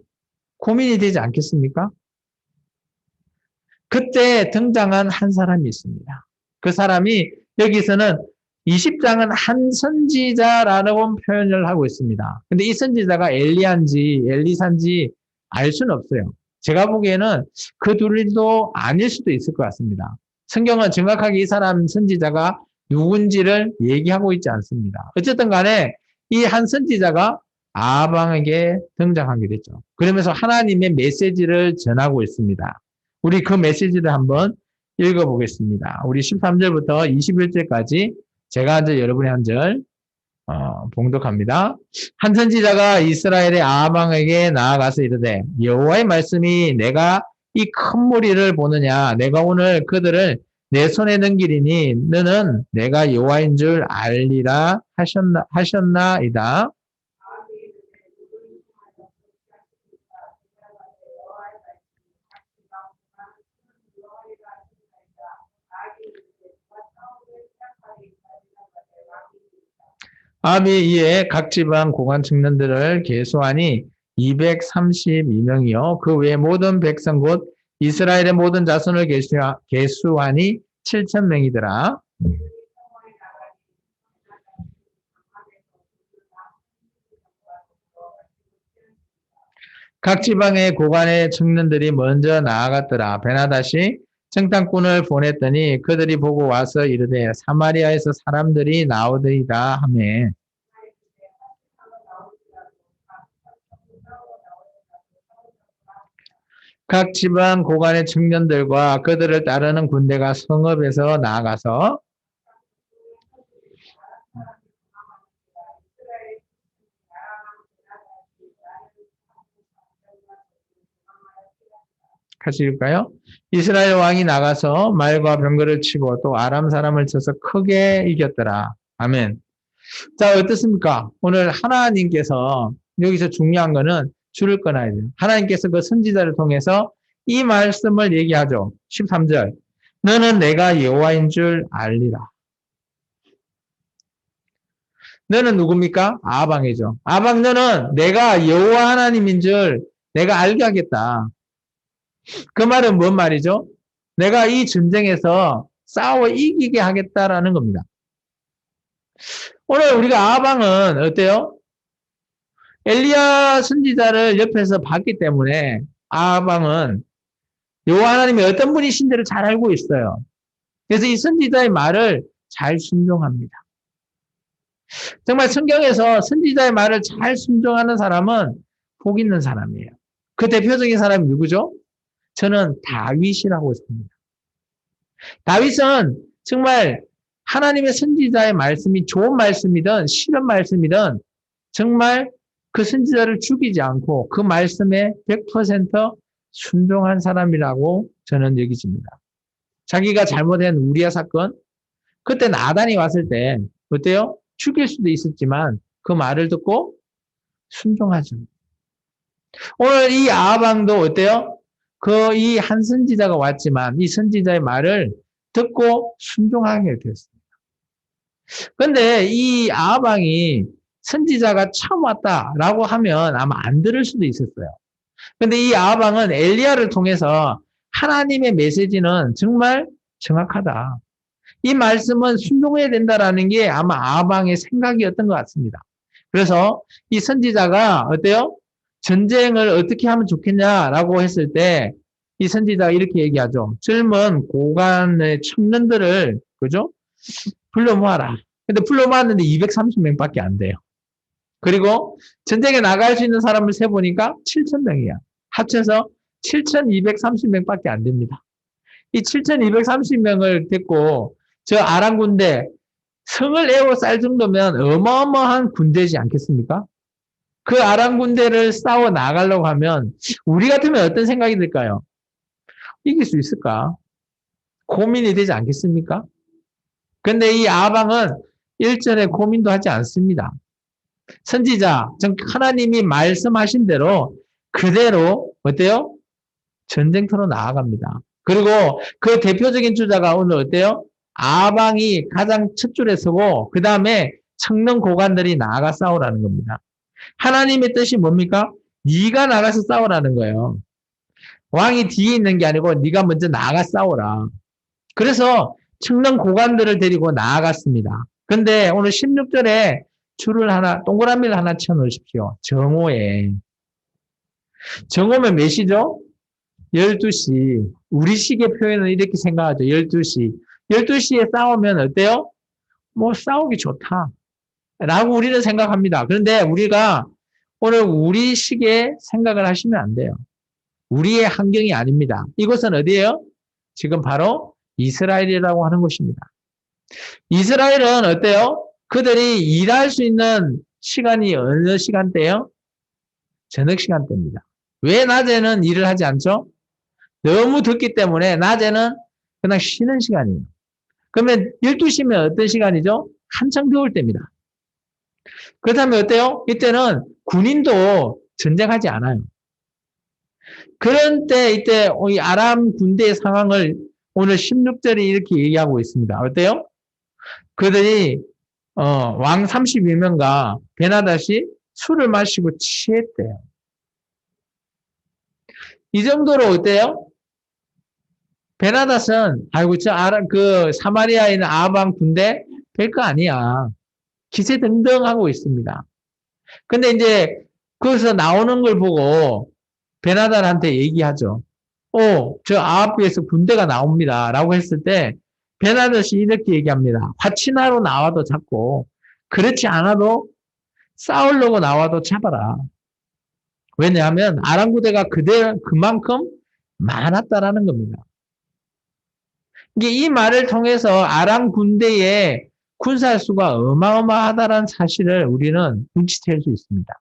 S1: 고민이 되지 않겠습니까? 그때 등장한 한 사람이 있습니다. 그 사람이 여기서는 20장은 한 선지자라는 표현을 하고 있습니다. 근데 이 선지자가 엘리야인지 엘리사인지 알 수는 없어요. 제가 보기에는 그 둘도 아닐 수도 있을 것 같습니다. 성경은 정확하게 이 사람 선지자가 누군지를 얘기하고 있지 않습니다. 어쨌든 간에 이 한 선지자가 아방에게 등장하게 됐죠. 그러면서 하나님의 메시지를 전하고 있습니다. 우리 그 메시지를 한번 읽어보겠습니다. 우리 13절부터 21절까지 제가 이제 여러분의 한 절 봉독합니다. 한 선지자가 이스라엘의 아방에게 나아가서 이르되 여호와의 말씀이 내가 이 큰 무리를 보느냐 내가 오늘 그들을 내 손에 넘기리니 너는 내가 여호와인 줄 알리라 하셨나이다. 아합이 이에 각 지방 고관 청년들을 계수하니 232명이요. 그 외 모든 백성 곧 이스라엘의 모든 자손을 계수하니 7,000명이더라. 각 지방의 고관의 청년들이 먼저 나아갔더라. 베나다시 청탄꾼을 보냈더니 그들이 보고 와서 이르되 사마리아에서 사람들이 나오더이다 하매 각 지방 고관의 청년들과 그들을 따르는 군대가 성읍에서 나아가서 같이 읽을까요? 이스라엘 왕이 나가서 말과 병거를 치고 또 아람 사람을 쳐서 크게 이겼더라. 아멘. 자, 어떻습니까? 오늘 하나님께서 여기서 중요한 거는 줄을 끊어야 돼요. 하나님께서 그 선지자를 통해서 이 말씀을 얘기하죠. 13절. 너는 내가 여호와인 줄 알리라. 너는 누굽니까? 아방이죠. 아방 너는 내가 여호와 하나님인 줄 내가 알게 하겠다. 그 말은 뭔 말이죠? 내가 이 전쟁에서 싸워 이기게 하겠다라는 겁니다. 오늘 우리가 아방은 어때요? 엘리야 선지자를 옆에서 봤기 때문에 아방은 여호와 하나님이 어떤 분이신지를 잘 알고 있어요. 그래서 이 선지자의 말을 잘 순종합니다. 정말 성경에서 선지자의 말을 잘 순종하는 사람은 복 있는 사람이에요. 그 대표적인 사람이 누구죠? 저는 다윗이라고 봅니다. 다윗은 정말 하나님의 선지자의 말씀이 좋은 말씀이든 싫은 말씀이든 정말 그 선지자를 죽이지 않고 그 말씀에 100% 순종한 사람이라고 저는 여기집니다. 자기가 잘못한 우리아 사건, 그때 나단이 왔을 때 어때요? 죽일 수도 있었지만 그 말을 듣고 순종하죠. 오늘 이 아하방도 어때요? 그 이 한 선지자가 왔지만 이 선지자의 말을 듣고 순종하게 됐습니다. 그런데 이 아하방이 선지자가 처음 왔다라고 하면 아마 안 들을 수도 있었어요. 그런데 이 아하방은 엘리야를 통해서 하나님의 메시지는 정말 정확하다. 이 말씀은 순종해야 된다라는 게 아마 아하방의 생각이었던 것 같습니다. 그래서 이 선지자가 어때요? 전쟁을 어떻게 하면 좋겠냐라고 했을 때 이 선지자가 이렇게 얘기하죠. 젊은 고관의 청년들을 그죠? 불러 모아라. 근데 불러 모았는데 230명밖에 안 돼요. 그리고 전쟁에 나갈 수 있는 사람을 세보니까 7,000명이야. 합쳐서 7,230명밖에 안 됩니다. 이 7,230명을 데리고 저 아람 군대 성을 에워쌀 정도면 어마어마한 군대지 않겠습니까? 그 아람 군대를 싸워 나가려고 하면 우리 같으면 어떤 생각이 들까요? 이길 수 있을까? 고민이 되지 않겠습니까? 근데 이 아방은 일전에 고민도 하지 않습니다. 선지자, 하나님이 말씀하신 대로 그대로 어때요? 전쟁터로 나아갑니다. 그리고 그 대표적인 주자가 오늘 어때요? 아방이 가장 첫 줄에 서고 그 다음에 청년 고관들이 나아가 싸우라는 겁니다. 하나님의 뜻이 뭡니까? 네가 나가서 싸우라는 거예요. 왕이 뒤에 있는 게 아니고 네가 먼저 나가 싸우라. 그래서 청년 고관들을 데리고 나아갔습니다. 근데 오늘 16절에 줄을 하나, 동그라미를 하나 쳐놓으십시오. 정오에. 정오면 몇 시죠? 12시. 우리 식의 표현은 이렇게 생각하죠. 12시. 12시에 싸우면 어때요? 뭐 싸우기 좋다. 라고 우리는 생각합니다. 그런데 우리가 오늘 우리 식의 생각을 하시면 안 돼요. 우리의 환경이 아닙니다. 이곳은 어디예요? 지금 바로 이스라엘이라고 하는 곳입니다. 이스라엘은 어때요? 그들이 일할 수 있는 시간이 어느 시간대예요? 저녁 시간대입니다. 왜 낮에는 일을 하지 않죠? 너무 덥기 때문에 낮에는 그냥 쉬는 시간이에요. 그러면 12시면 어떤 시간이죠? 한창 더울 때입니다. 그렇다면 어때요? 이때는 군인도 전쟁하지 않아요. 그런 때 이때 이 아람 군대의 상황을 오늘 16절에 이렇게 얘기하고 있습니다. 어때요? 그들이 왕 32명과 베나닷이 술을 마시고 취했대요. 이 정도로 어때요? 베나닷은 아이고 저 그 사마리아에 있는 아방 군대 별거 아니야. 기세등등하고 있습니다. 근데 이제 거기서 나오는 걸 보고 베나닷한테 얘기하죠. 저 아합에서 군대가 나옵니다. 라고 했을 때 베나닷이 이렇게 얘기합니다. 화친하러 나와도 잡고 그렇지 않아도 싸우려고 나와도 잡아라. 왜냐하면 아람 군대가 그만큼 많았다라는 겁니다. 이게 이 말을 통해서 아람 군대의 군사수가 어마어마하다는 사실을 우리는 눈치챌 수 있습니다.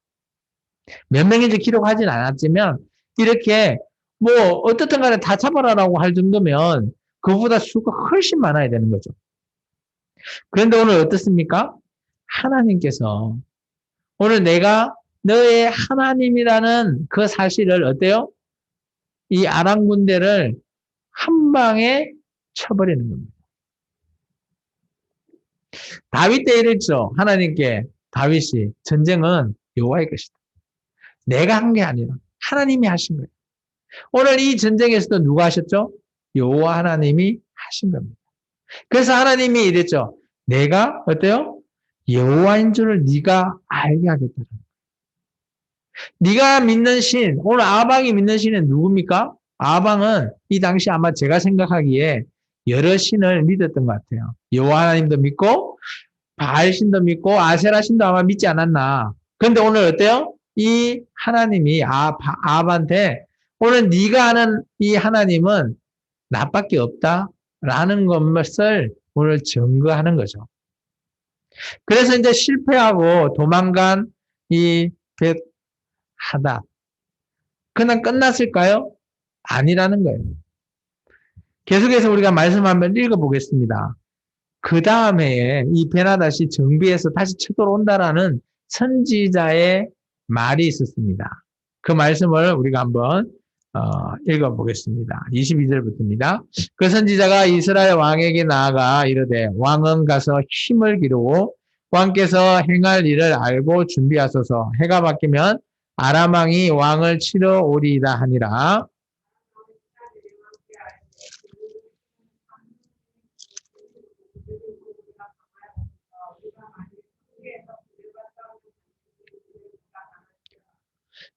S1: 몇 명인지 기록하진 않았지만 이렇게 뭐 어떻든 간에 다 잡아라라고 할 정도면 그보다 수가 훨씬 많아야 되는 거죠. 그런데 오늘 어떻습니까? 하나님께서 오늘 내가 너의 하나님이라는 그 사실을 어때요? 이 아람 군대를 한 방에 쳐버리는 겁니다. 다윗 때 이랬죠. 하나님께 다윗이 전쟁은 여호와의 것이다. 내가 한 게 아니라 하나님이 하신 거예요. 오늘 이 전쟁에서도 누가 하셨죠? 여호와 하나님이 하신 겁니다. 그래서 하나님이 이랬죠. 내가 어때요? 여호와인 줄을 네가 알게 하겠다. 네가 믿는 신, 오늘 아방이 믿는 신은 누굽니까? 아방은 이 당시 아마 제가 생각하기에 여러 신을 믿었던 것 같아요. 여호와 하나님도 믿고 바알 신도 믿고 아세라 신도 아마 믿지 않았나. 그런데 오늘 어때요? 이 하나님이 아합한테 오늘 네가 아는 이 하나님은 나밖에 없다라는 것을 오늘 증거하는 거죠. 그래서 이제 실패하고 도망간 이 하다. 그냥 끝났을까요? 아니라는 거예요. 계속해서 우리가 말씀 한번 읽어보겠습니다. 그 다음에 이 베나다시 정비해서 다시 쳐들어온다라는 선지자의 말이 있었습니다. 그 말씀을 우리가 한번 읽어보겠습니다. 22절부터입니다. 그 선지자가 이스라엘 왕에게 나아가 이르되 왕은 가서 힘을 기르고 왕께서 행할 일을 알고 준비하소서. 해가 바뀌면 아람 왕이 왕을 치러 오리이다 하니라.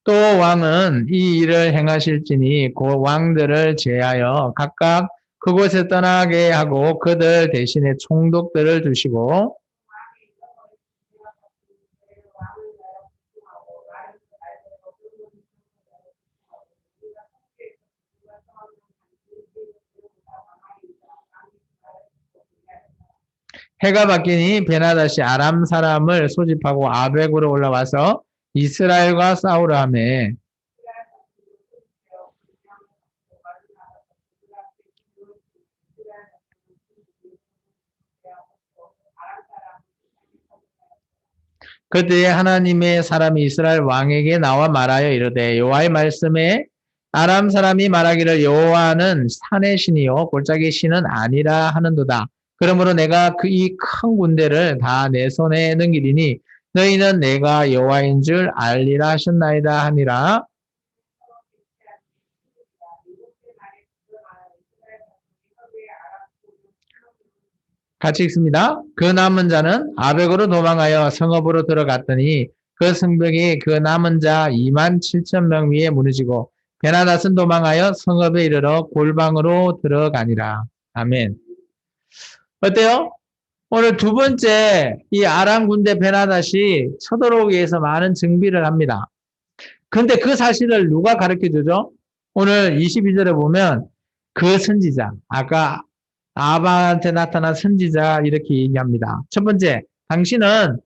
S1: 또 왕은 이 일을 행하실지니 그 왕들을 제하여 각각 그곳에 떠나게 하고 그들 대신에 총독들을 두시고 해가 바뀌니 베나다시 아람 사람을 소집하고 아벡으로 올라와서 이스라엘과 싸우려 하매 그때에 하나님의 사람이 이스라엘 왕에게 나와 말하여 이르되 여호와의 말씀에 아람 사람이 말하기를 여호와는 산의 신이요 골짜기 신은 아니라 하는도다. 그러므로 내가 이 큰 군대를 다 내 손에 넘기리니 너희는 내가 여호와인 줄 알리라 하셨나이다 하니라. 같이 읽습니다. 그 남은 자는 아벡으로 도망하여 성읍으로 들어갔더니 그 성벽이 그 남은 자 2만 7천 명 위에 무너지고 베나닷은 도망하여 성읍에 이르러 골방으로 들어가니라. 아멘. 어때요? 오늘 두 번째 이 아람 군대 베나닷이 쳐들어오기 위해서 많은 정비를 합니다. 근데 그 사실을 누가 가르쳐 주죠? 오늘 22절에 보면 그 선지자, 아까 아바한테 나타난 선지자 이렇게 얘기합니다. 첫 번째, 당신은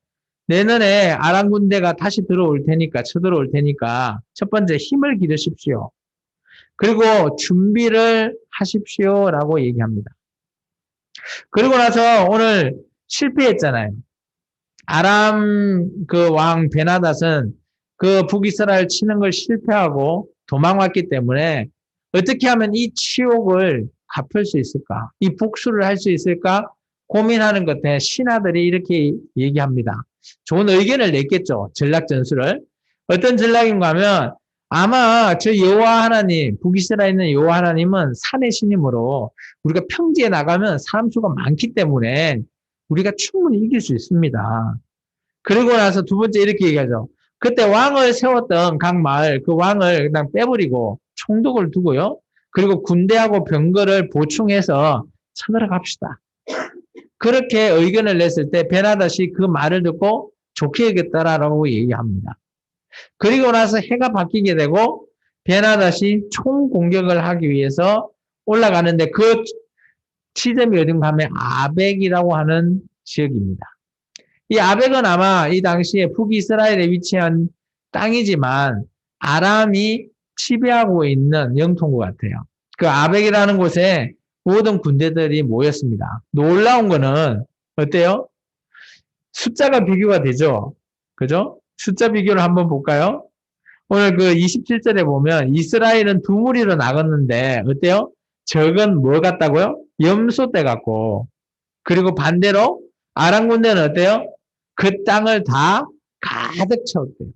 S1: 내년에 아람 군대가 다시 들어올 테니까, 쳐들어올 테니까 첫 번째 힘을 기르십시오. 그리고 준비를 하십시오라고 얘기합니다. 그리고 나서 오늘 실패했잖아요. 아람 그 왕 베나닷은 그 북이스라엘 치는 걸 실패하고 도망왔기 때문에 어떻게 하면 이 치욕을 갚을 수 있을까? 이 복수를 할 수 있을까? 고민하는 것에 신하들이 이렇게 얘기합니다. 좋은 의견을 냈겠죠. 전략 전술을. 어떤 전략인가 하면 아마 저 여호와 하나님, 북이스라엘에 있는 여호와 하나님은 산의 신이므로 우리가 평지에 나가면 사람 수가 많기 때문에 우리가 충분히 이길 수 있습니다. 그리고 나서 두 번째 이렇게 얘기하죠. 그때 왕을 세웠던 각 마을 그 왕을 그냥 빼버리고 총독을 두고요. 그리고 군대하고 병거를 보충해서 쳐들어갑시다. 그렇게 의견을 냈을 때 베나닷이 그 말을 듣고 좋게 여겼다라고 얘기합니다. 그리고 나서 해가 바뀌게 되고 베나닷이 총공격을 하기 위해서 올라가는데 그 지점이 어딘가 하면 아벡이라고 하는 지역입니다. 이 아벡은 아마 이 당시에 북이스라엘에 위치한 땅이지만 아람이 지배하고 있는 영토인 것 같아요. 그 아벡이라는 곳에 모든 군대들이 모였습니다. 놀라운 거는 어때요? 숫자가 비교가 되죠? 그죠? 숫자 비교를 한번 볼까요? 오늘 그 27절에 보면 이스라엘은 두 무리로 나갔는데 어때요? 적은 뭘 같다고요? 염소떼 같고, 그리고 반대로 아람 군대는 어때요? 그 땅을 다 가득 채웠대요.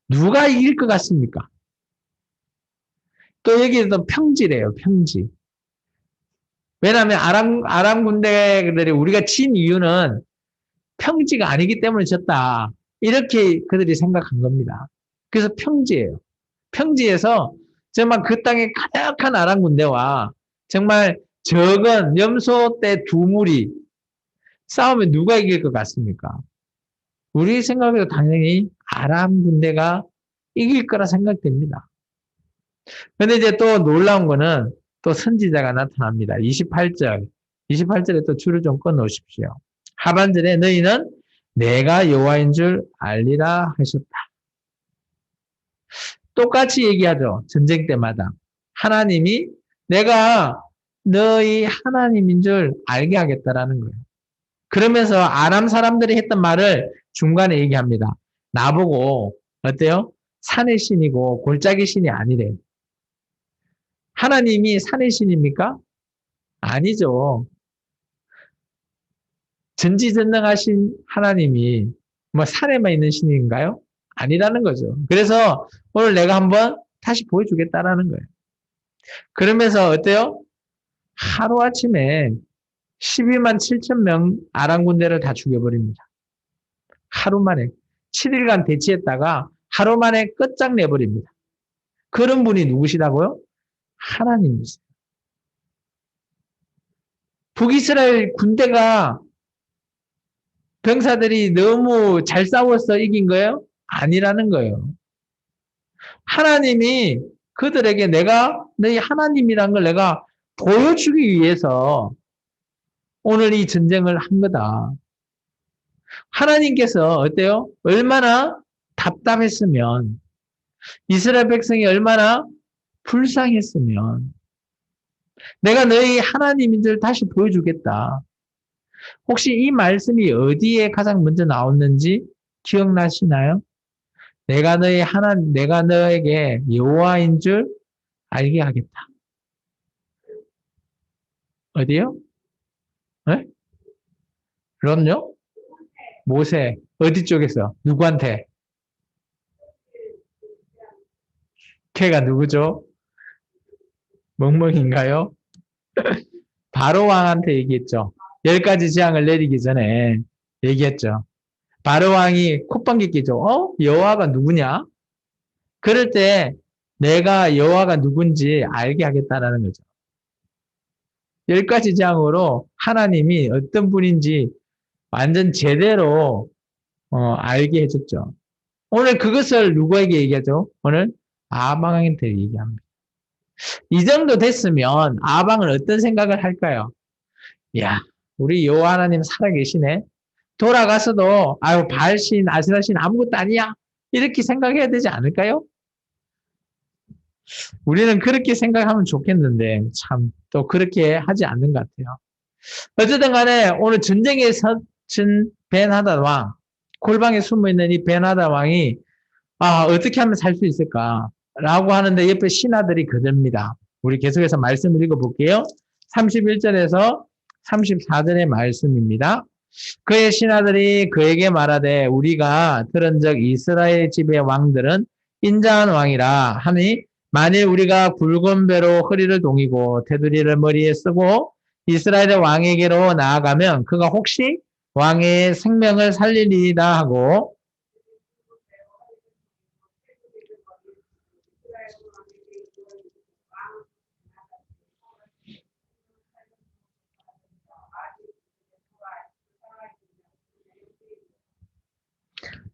S1: 누가 이길 것 같습니까? 또 여기도 평지래요, 평지. 왜냐하면 아람 군대들이 우리가 진 이유는 평지가 아니기 때문에 졌다. 이렇게 그들이 생각한 겁니다. 그래서 평지예요. 평지에서 정말 그 땅에 가득한 아람 군대와 정말 적은 염소 떼 두 무리 싸우면 누가 이길 것 같습니까? 우리 생각에도 당연히 아람 군대가 이길 거라 생각됩니다. 근데 이제 또 놀라운 거는 또 선지자가 나타납니다. 28절. 28절에 또 줄을 좀 끊어 놓으십시오. 하반절에 너희는 내가 여호와인 줄 알리라 하셨다. 똑같이 얘기하죠. 전쟁 때마다. 하나님이 내가 너희 하나님인 줄 알게 하겠다라는 거예요. 그러면서 아람 사람들이 했던 말을 중간에 얘기합니다. 나보고 어때요? 산의 신이고 골짜기 신이 아니래. 하나님이 산의 신입니까? 아니죠. 전지전능하신 하나님이 뭐 산에만 있는 신인가요? 아니라는 거죠. 그래서 오늘 내가 한번 다시 보여주겠다라는 거예요. 그러면서 어때요? 하루아침에 12만 7천 명 아람 군대를 다 죽여버립니다. 하루 만에 7일간 대치했다가 하루 만에 끝장내버립니다. 그런 분이 누구시다고요? 하나님이세요. 북이스라엘 군대가 병사들이 너무 잘 싸워서 이긴 거예요? 아니라는 거예요. 하나님이 그들에게 내가 너희 하나님이란 걸 내가 보여주기 위해서 오늘 이 전쟁을 한 거다. 하나님께서 어때요? 얼마나 답답했으면, 이스라엘 백성이 얼마나 불쌍했으면 내가 너희 하나님인 줄 다시 보여주겠다. 혹시 이 말씀이 어디에 가장 먼저 나왔는지 기억나시나요? 내가 너에게 여호와인 줄 알게 하겠다. 어디요? 네? 그럼요? 모세. 어디 쪽에서? 누구한테? 걔가 누구죠? 멍멍인가요? 바로 왕한테 얘기했죠. 10가지 재앙을 내리기 전에 얘기했죠. 바로 왕이 콧방귀 끼죠. 여호와가 누구냐? 그럴 때 내가 여호와가 누군지 알게 하겠다라는 거죠. 10가지 재앙으로 하나님이 어떤 분인지 완전 제대로 알게 해줬죠. 오늘 그것을 누구에게 얘기하죠? 오늘 아방한테 얘기합니다. 이 정도 됐으면 아방은 어떤 생각을 할까요? 야, 우리 여호와 하나님 살아계시네. 돌아가서도 아유 바알신 아스라신 아무것도 아니야. 이렇게 생각해야 되지 않을까요? 우리는 그렇게 생각하면 좋겠는데 참 또 그렇게 하지 않는 것 같아요. 어쨌든 간에 오늘 전쟁에 서친 벤하닷 왕, 골방에 숨어있는 이 벤하닷 왕이 어떻게 하면 살 수 있을까라고 하는데 옆에 신하들이 그럽니다. 우리 계속해서 말씀을 읽어볼게요. 31절에서 34절의 말씀입니다. 그의 신하들이 그에게 말하되 우리가 들은 적 이스라엘 집의 왕들은 인자한 왕이라 하니 만일 우리가 굵은 배로 허리를 동이고 테두리를 머리에 쓰고 이스라엘의 왕에게로 나아가면 그가 혹시 왕의 생명을 살리리이다 하고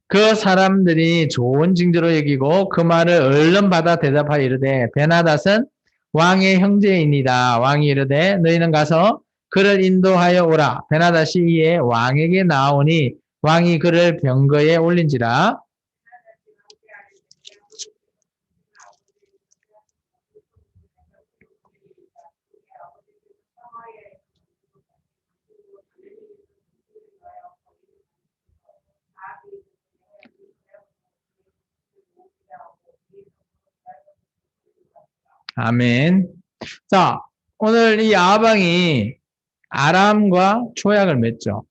S1: 그 사람들이 좋은 징조로 여기고 그 말을 얼른 받아 대답하여 이르되 베나닷은 왕의 형제이니이다. 왕이 이르되 너희는 가서 그를 인도하여 오라. 베나닷이 이에 왕에게 나오니 왕이 그를 병거에 올린지라. 아멘. 자, 오늘 이 아방이 아람과 조약을 맺죠.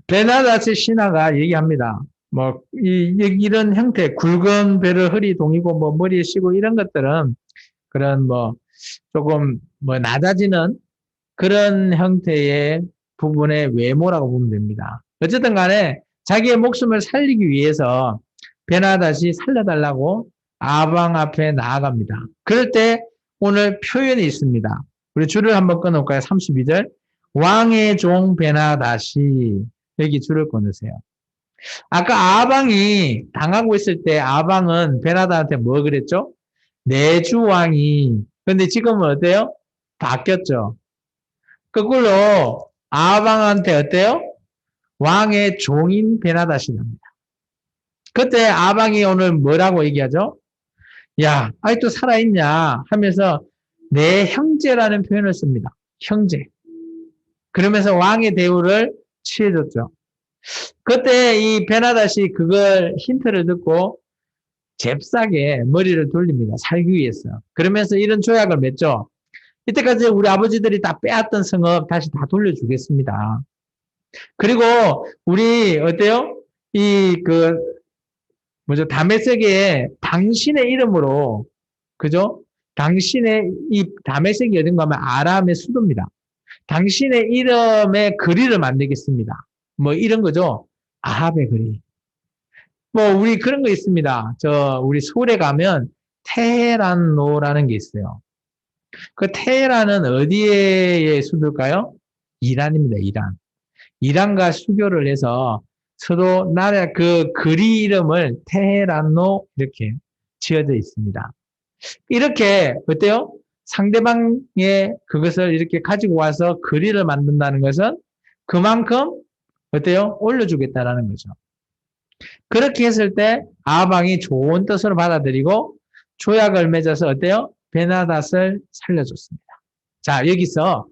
S1: 베나다스 신하가 얘기합니다. 뭐, 이런 형태, 굵은 배를 허리 동이고, 뭐, 머리에 씌고 이런 것들은 그런 뭐, 조금 뭐, 낮아지는 그런 형태의 부분의 외모라고 보면 됩니다. 어쨌든 간에 자기의 목숨을 살리기 위해서 베나다시 살려달라고 아방 앞에 나아갑니다. 그럴 때 오늘 표현이 있습니다. 우리 줄을 한번 끊어볼까요? 32절. 왕의 종 베나다시. 여기 줄을 끊으세요. 아까 아방이 당하고 있을 때 아방은 베나다한테 뭐 그랬죠? 내 주 왕이. 근데 지금은 어때요? 바뀌었죠. 거꾸로 아방한테 어때요? 왕의 종인 베나다시입니다. 그때 아방이 오늘 뭐라고 얘기하죠? 야, 아직도 살아있냐 하면서 내 형제라는 표현을 씁니다. 형제. 그러면서 왕의 대우를 취해줬죠. 그때 이 베나다시 그걸 힌트를 듣고 잽싸게 머리를 돌립니다. 살기 위해서. 그러면서 이런 조약을 맺죠. 이때까지 우리 아버지들이 다 빼앗던 성읍 다시 다 돌려주겠습니다. 그리고 우리 어때요? 다메섹에 당신의 이름으로 그죠? 당신의 이 다메섹이 어딘가 하면 아람의 수도입니다. 당신의 이름의 거리를 만들겠습니다. 뭐 이런 거죠. 아합의 거리. 뭐 우리 그런 거 있습니다. 우리 서울에 가면 테헤란로라는 게 있어요. 그 테헤란은 어디의 수도일까요? 이란입니다. 이란. 이란과 수교를 해서 서로 나라 그 거리 이름을 테헤란로 이렇게 지어져 있습니다. 이렇게 어때요? 상대방의 그것을 이렇게 가지고 와서 거리를 만든다는 것은 그만큼 어때요? 올려주겠다라는 거죠. 그렇게 했을 때 아방이 좋은 뜻으로 받아들이고 조약을 맺어서 어때요? 베나닷을 살려줬습니다. 자, 여기서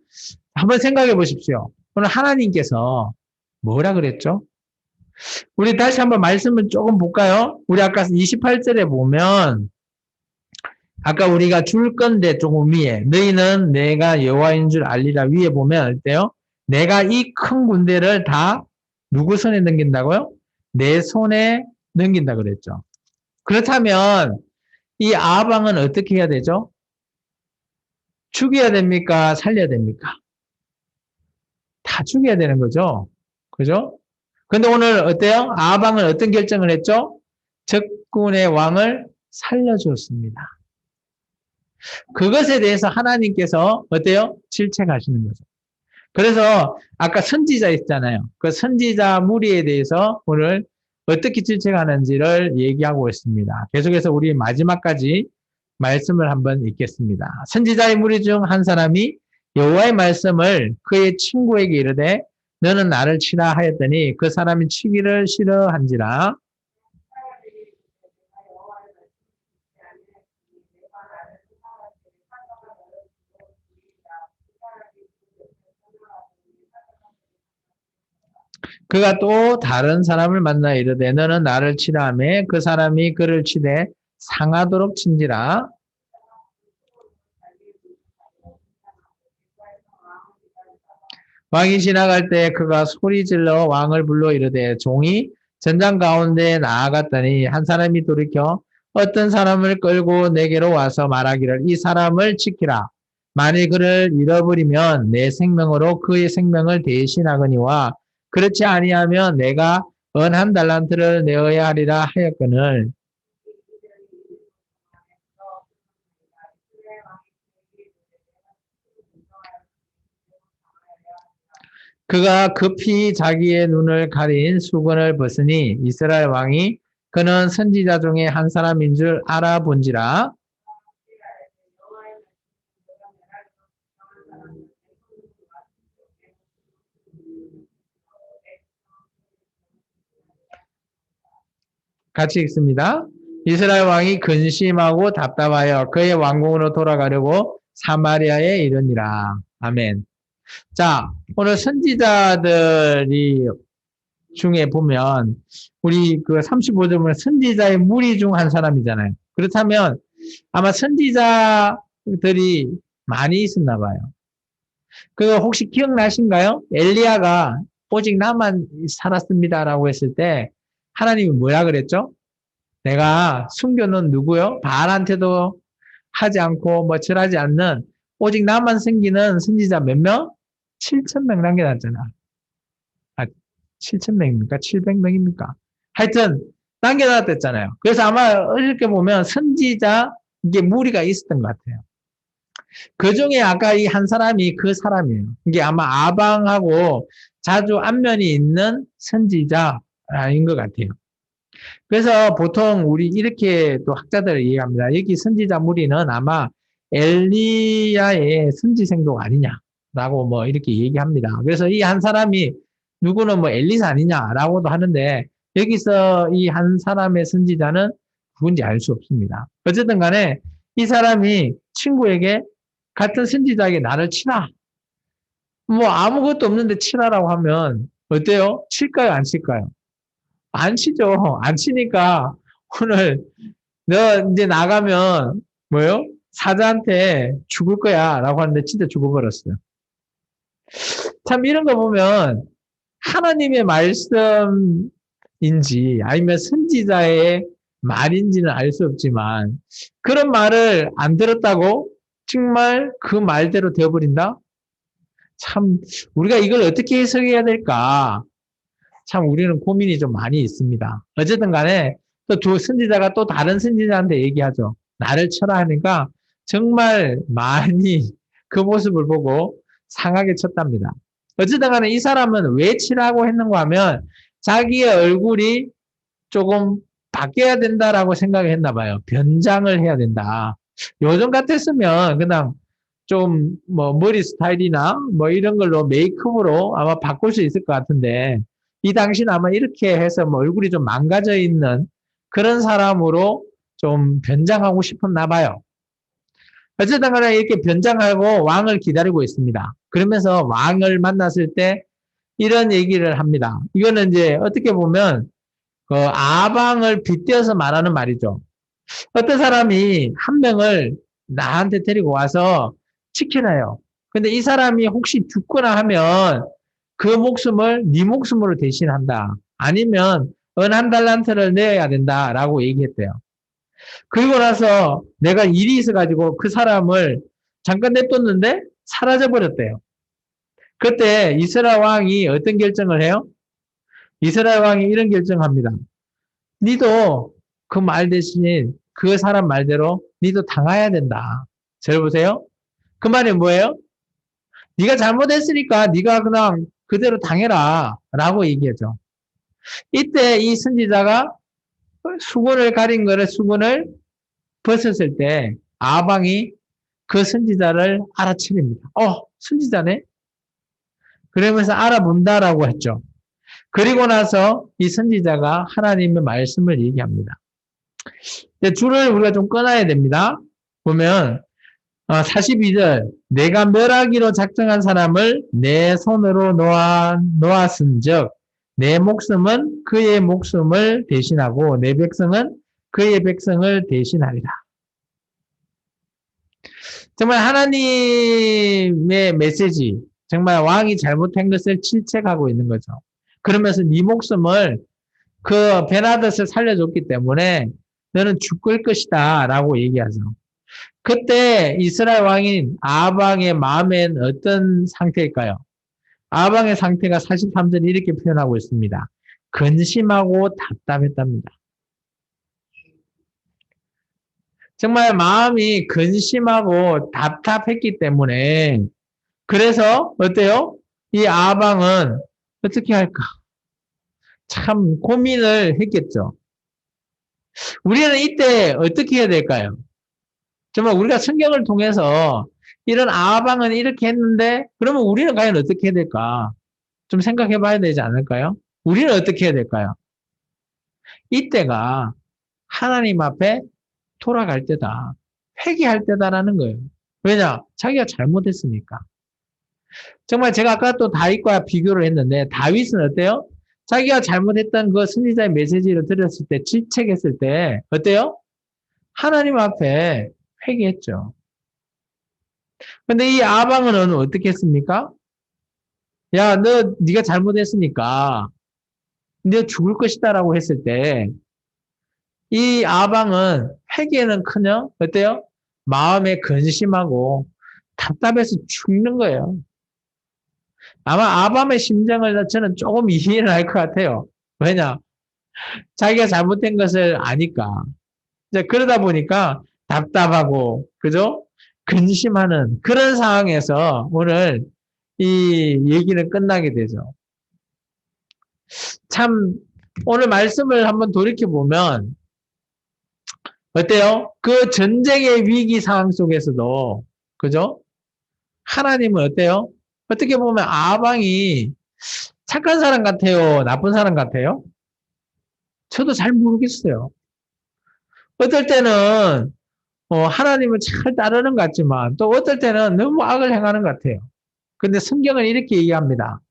S1: 한번 생각해 보십시오. 오늘 하나님께서 뭐라 그랬죠? 우리 다시 한번 말씀을 조금 볼까요? 우리 아까 28절에 보면 아까 우리가 줄 건데 조금 위에 너희는 내가 여호와인 줄 알리라 위에 보면 어때요? 내가 이 큰 군대를 다 누구 손에 넘긴다고요? 내 손에 넘긴다 그랬죠. 그렇다면 이 아방은 어떻게 해야 되죠? 죽여야 됩니까? 살려야 됩니까? 다 죽여야 되는 거죠. 그죠? 근데 오늘 어때요? 아방은 어떤 결정을 했죠? 적군의 왕을 살려주었습니다. 그것에 대해서 하나님께서 어때요? 질책하시는 거죠. 그래서 아까 선지자 있잖아요. 그 선지자 무리에 대해서 오늘 어떻게 질책하는지를 얘기하고 있습니다. 계속해서 우리 마지막까지 말씀을 한번 읽겠습니다. 선지자의 무리 중 한 사람이 여호와의 말씀을 그의 친구에게 이르되 너는 나를 치라 하였더니 그 사람이 치기를 싫어한지라. 그가 또 다른 사람을 만나 이르되 너는 나를 치라 하매 그 사람이 그를 치되 상하도록 친지라. 왕이 지나갈 때 그가 소리질러 왕을 불러 이르되 종이 전장 가운데 나아갔더니 한 사람이 돌이켜 어떤 사람을 끌고 내게로 와서 말하기를 이 사람을 지키라. 만일 그를 잃어버리면 내 생명으로 그의 생명을 대신하거니와 그렇지 아니하면 내가 은 한 달란트를 내어야 하리라 하였거늘. 그가 급히 자기의 눈을 가린 수건을 벗으니 이스라엘 왕이 그는 선지자 중에 한 사람인 줄 알아본지라. 같이 읽습니다. 이스라엘 왕이 근심하고 답답하여 그의 왕궁으로 돌아가려고 사마리아에 이르니라. 아멘. 자, 오늘 선지자들이 중에 보면 우리 그 35절 보면 선지자의 무리 중 한 사람이잖아요. 그렇다면 아마 선지자들이 많이 있었나 봐요. 그 혹시 기억나신가요? 엘리야가 오직 나만 살았습니다라고 했을 때 하나님이 뭐라 그랬죠? 내가 숨겨놓은 누구요? 바알한테도 하지 않고 뭐 절하지 않는 오직 나만 섬기는 선지자 몇 명? 7,000명 남겨놨잖아. 아, 7,000명입니까? 700명입니까? 하여튼 남겨놨댔잖아요. 그래서 아마 이렇게 보면 선지자 이게 무리가 있었던 것 같아요. 그 중에 아까 이 한 사람이 그 사람이에요. 이게 아마 아방하고 자주 안면이 있는 선지자인 것 같아요. 그래서 보통 우리 이렇게 또 학자들을 얘기합니다. 여기 선지자 무리는 아마 엘리야의 선지생도가 아니냐라고 뭐 이렇게 얘기합니다. 그래서 이 한 사람이 누구는 뭐 엘리사 아니냐라고도 하는데 여기서 이 한 사람의 선지자는 누군지 알 수 없습니다. 어쨌든 간에 이 사람이 친구에게 같은 선지자에게 나를 치라. 뭐 아무것도 없는데 치라라고 하면 어때요? 칠까요? 안 칠까요? 안 치죠. 안 치니까 오늘 너 이제 나가면 뭐요? 사자한테 죽을 거야 라고 하는데 진짜 죽어버렸어요. 참 이런 거 보면 하나님의 말씀인지 아니면 선지자의 말인지는 알 수 없지만 그런 말을 안 들었다고 정말 그 말대로 되어버린다? 참 우리가 이걸 어떻게 해석해야 될까? 참 우리는 고민이 좀 많이 있습니다. 어쨌든 간에 또 두 선지자가 또 다른 선지자한테 얘기하죠. 나를 쳐라 하니까 정말 많이 그 모습을 보고 상하게 쳤답니다. 어쨌든 간에 이 사람은 왜 치라고 했는가 하면 자기의 얼굴이 조금 바뀌어야 된다라고 생각을 했나 봐요. 변장을 해야 된다. 요즘 같았으면 그냥 좀 뭐 머리 스타일이나 뭐 이런 걸로 메이크업으로 아마 바꿀 수 있을 것 같은데 이 당시는 아마 이렇게 해서 뭐 얼굴이 좀 망가져 있는 그런 사람으로 좀 변장하고 싶었나 봐요. 어쨌든 간에 이렇게 변장하고 왕을 기다리고 있습니다. 그러면서 왕을 만났을 때 이런 얘기를 합니다. 이거는 이제 어떻게 보면 그 아방을 빗대어서 말하는 말이죠. 어떤 사람이 한 명을 나한테 데리고 와서 지켜놔요. 근데 이 사람이 혹시 죽거나 하면 그 목숨을 네 목숨으로 대신한다. 아니면 은 한 달란트를 내야 된다라고 얘기했대요. 그리고 나서 내가 일이 있어가지고 그 사람을 잠깐 냅뒀는데 사라져버렸대요. 그때 이스라엘 왕이 어떤 결정을 해요? 이스라엘 왕이 이런 결정합니다. 니도 그 말 대신 그 사람 말대로 니도 당해야 된다. 잘 보세요. 그 말이 뭐예요? 네가 잘못했으니까 네가 그냥 그대로 당해라 라고 얘기하죠. 이때 이 선지자가 수건을 가린 거를 수건을 벗었을 때 아방이 그 선지자를 알아차립니다. 선지자네? 그러면서 알아본다라고 했죠. 그리고 나서 이 선지자가 하나님의 말씀을 얘기합니다. 줄을 우리가 좀 끊어야 됩니다. 보면 42절 내가 멸하기로 작정한 사람을 내 손으로 놓았은즉 내 목숨은 그의 목숨을 대신하고 내 백성은 그의 백성을 대신하리라. 정말 하나님의 메시지, 정말 왕이 잘못한 것을 질책하고 있는 거죠. 그러면서 네 목숨을 그 베나닷을 살려줬기 때문에 너는 죽을 것이다 라고 얘기하죠. 그때 이스라엘 왕인 아방의 마음엔 어떤 상태일까요? 아방의 상태가 43절에 이렇게 표현하고 있습니다. 근심하고 답답했답니다. 정말 마음이 근심하고 답답했기 때문에 그래서 어때요? 이 아방은 어떻게 할까? 참 고민을 했겠죠. 우리는 이때 어떻게 해야 될까요? 정말 우리가 성경을 통해서 이런 아방은 이렇게 했는데 그러면 우리는 과연 어떻게 해야 될까? 좀 생각해 봐야 되지 않을까요? 우리는 어떻게 해야 될까요? 이때가 하나님 앞에 돌아갈 때다. 회개할 때다라는 거예요. 왜냐? 자기가 잘못했으니까. 정말 제가 아까 또 다윗과 비교를 했는데 다윗은 어때요? 자기가 잘못했던 그 선지자의 메시지를 들었을 때 질책했을 때 어때요? 하나님 앞에 회개했죠. 근데 이 아방은 어떻게 했습니까? 야, 네가 잘못했으니까 너 죽을 것이다라고 했을 때 이 아방은 회개는커녕 어때요? 마음에 근심하고 답답해서 죽는 거예요. 아마 아밤의 심정을 저는 조금 이해를 할 것 같아요. 왜냐? 자기가 잘못된 것을 아니까. 이제 그러다 보니까 답답하고, 그죠? 근심하는 그런 상황에서 오늘 이 얘기는 끝나게 되죠. 참, 오늘 말씀을 한번 돌이켜보면, 어때요? 그 전쟁의 위기 상황 속에서도, 그죠? 하나님은 어때요? 어떻게 보면 아방이 착한 사람 같아요? 나쁜 사람 같아요? 저도 잘 모르겠어요. 어떨 때는 하나님을 잘 따르는 것 같지만 또 어떨 때는 너무 악을 행하는 것 같아요. 근데 성경은 이렇게 얘기합니다.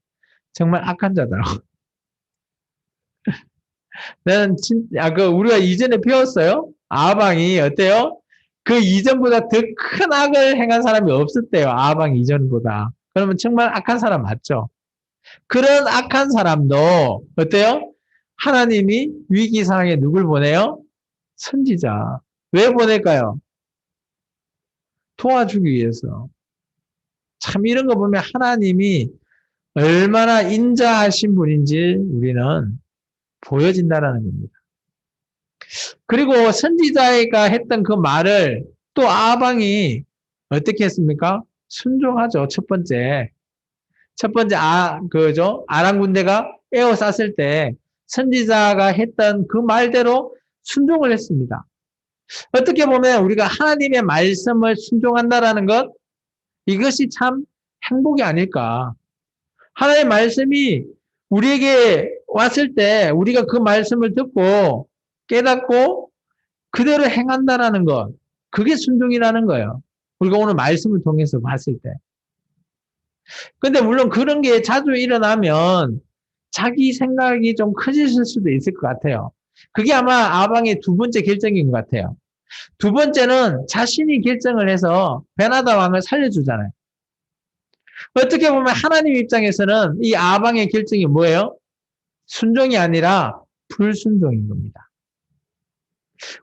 S1: 정말 악한 자더라고. 나는 우리가 이전에 배웠어요. 아방이 어때요? 그 이전보다 더 큰 악을 행한 사람이 없었대요. 아방 이전보다. 그러면 정말 악한 사람 맞죠? 그런 악한 사람도 어때요? 하나님이 위기 상황에 누굴 보내요? 선지자. 왜 보낼까요? 도와주기 위해서. 참 이런 거 보면 하나님이 얼마나 인자하신 분인지 우리는 보여진다라는 겁니다. 그리고 선지자가 했던 그 말을 또 아방이 어떻게 했습니까? 순종하죠. 첫 번째. 첫 번째 그죠? 아람 군대가 에워쌌을 때 선지자가 했던 그 말대로 순종을 했습니다. 어떻게 보면 우리가 하나님의 말씀을 순종한다라는 것, 이것이 참 행복이 아닐까. 하나님의 말씀이 우리에게 왔을 때 우리가 그 말씀을 듣고 깨닫고 그대로 행한다라는 것, 그게 순종이라는 거예요. 우리가 오늘 말씀을 통해서 봤을 때. 근데 물론 그런 게 자주 일어나면 자기 생각이 좀 커지실 수도 있을 것 같아요. 그게 아마 아방의 두 번째 결정인 것 같아요. 두 번째는 자신이 결정을 해서 베나다 왕을 살려주잖아요. 어떻게 보면 하나님 입장에서는 이 아방의 결정이 뭐예요? 순종이 아니라 불순종인 겁니다.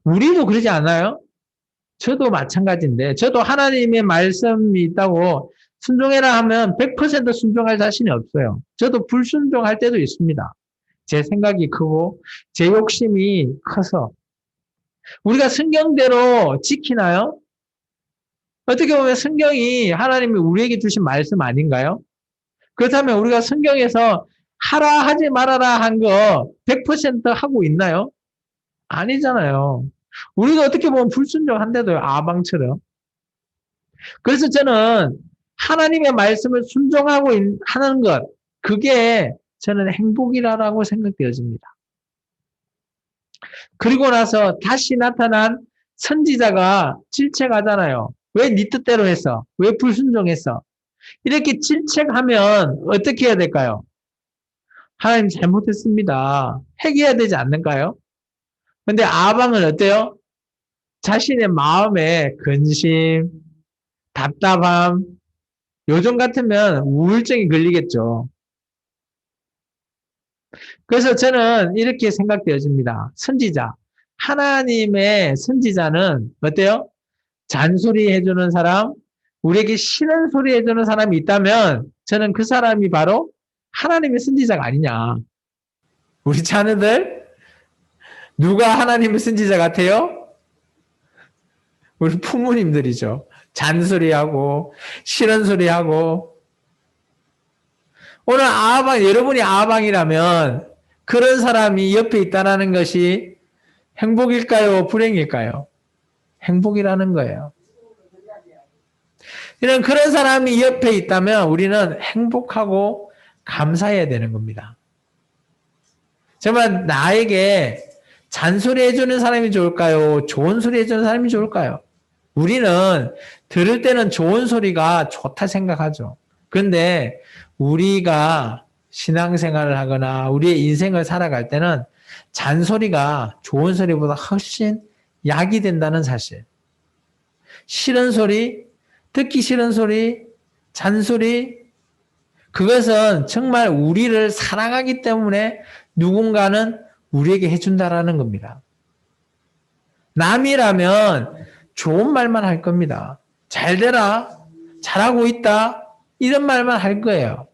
S1: 우리도 그러지 않아요? 저도 마찬가지인데, 저도 하나님의 말씀이 있다고 순종해라 하면 100% 순종할 자신이 없어요. 저도 불순종할 때도 있습니다. 제 생각이 크고, 제 욕심이 커서. 우리가 성경대로 지키나요? 어떻게 보면 성경이 하나님이 우리에게 주신 말씀 아닌가요? 그렇다면 우리가 성경에서 하라 하지 말아라 한 거 100% 하고 있나요? 아니잖아요. 우리가 어떻게 보면 불순종한데도요, 아방처럼. 그래서 저는 하나님의 말씀을 순종하고 하는 것, 그게 저는 행복이라고 생각되어집니다. 그리고 나서 다시 나타난 선지자가 질책하잖아요. 왜 네 뜻대로 했어? 왜 불순종했어? 이렇게 질책하면 어떻게 해야 될까요? 하나님 잘못했습니다. 회개해야 되지 않는가요? 근데 아방은 어때요? 자신의 마음에 근심, 답답함, 요즘 같으면 우울증이 걸리겠죠. 그래서 저는 이렇게 생각되어집니다. 선지자. 하나님의 선지자는 어때요? 잔소리 해주는 사람, 우리에게 싫은 소리 해주는 사람이 있다면 저는 그 사람이 바로 하나님의 선지자가 아니냐. 우리 자녀들 누가 하나님의 선지자 같아요? 우리 부모님들이죠. 잔소리하고 싫은 소리하고 오늘 여러분이 아방이라면 그런 사람이 옆에 있다는 것이 행복일까요? 불행일까요? 행복이라는 거예요. 이런 그런 사람이 옆에 있다면 우리는 행복하고 감사해야 되는 겁니다. 정말 나에게 잔소리 해주는 사람이 좋을까요? 좋은 소리 해주는 사람이 좋을까요? 우리는 들을 때는 좋은 소리가 좋다 생각하죠. 그런데 우리가 신앙생활을 하거나 우리의 인생을 살아갈 때는 잔소리가 좋은 소리보다 훨씬 약이 된다는 사실. 싫은 소리, 듣기 싫은 소리, 잔소리, 그것은 정말 우리를 사랑하기 때문에 누군가는 우리에게 해준다라는 겁니다. 남이라면 좋은 말만 할 겁니다. 잘 되라, 잘하고 있다, 이런 말만 할 거예요.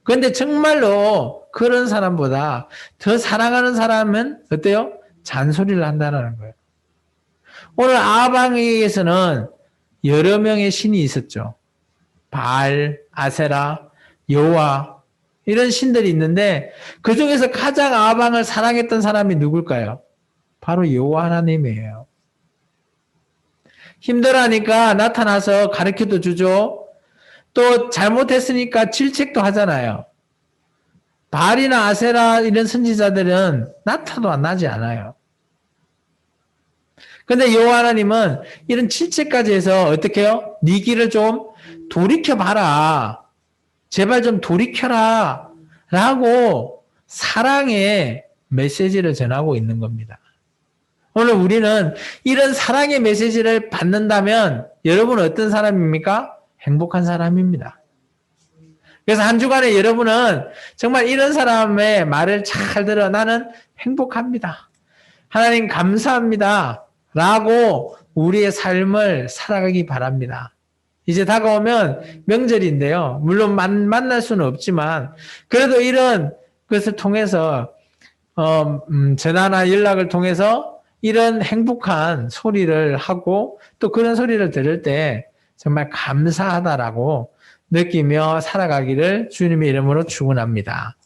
S1: 그런데 정말로 그런 사람보다 더 사랑하는 사람은 어때요? 잔소리를 한다는 거예요. 오늘 아방에게서는 여러 명의 신이 있었죠. 바알, 아세라, 여호와 이런 신들이 있는데 그 중에서 가장 아방을 사랑했던 사람이 누굴까요? 바로 여호와 하나님이에요. 힘들어하니까 나타나서 가르쳐도 주죠. 또 잘못했으니까 질책도 하잖아요. 바알이나 아세라 이런 선지자들은 나타도 안 나지 않아요. 근데 여호와 하나님은 이런 질책까지 해서 어떻게 해요? 네 길을 좀 돌이켜봐라. 제발 좀 돌이켜라. 라고 사랑의 메시지를 전하고 있는 겁니다. 오늘 우리는 이런 사랑의 메시지를 받는다면 여러분은 어떤 사람입니까? 행복한 사람입니다. 그래서 한 주간에 여러분은 정말 이런 사람의 말을 잘 들어 나는 행복합니다. 하나님 감사합니다. 라고 우리의 삶을 살아가기 바랍니다. 이제 다가오면 명절인데요. 물론 만날 수는 없지만 그래도 이런 것을 통해서 전화나 연락을 통해서 이런 행복한 소리를 하고 또 그런 소리를 들을 때 정말 감사하다라고 느끼며 살아가기를 주님의 이름으로 축원합니다.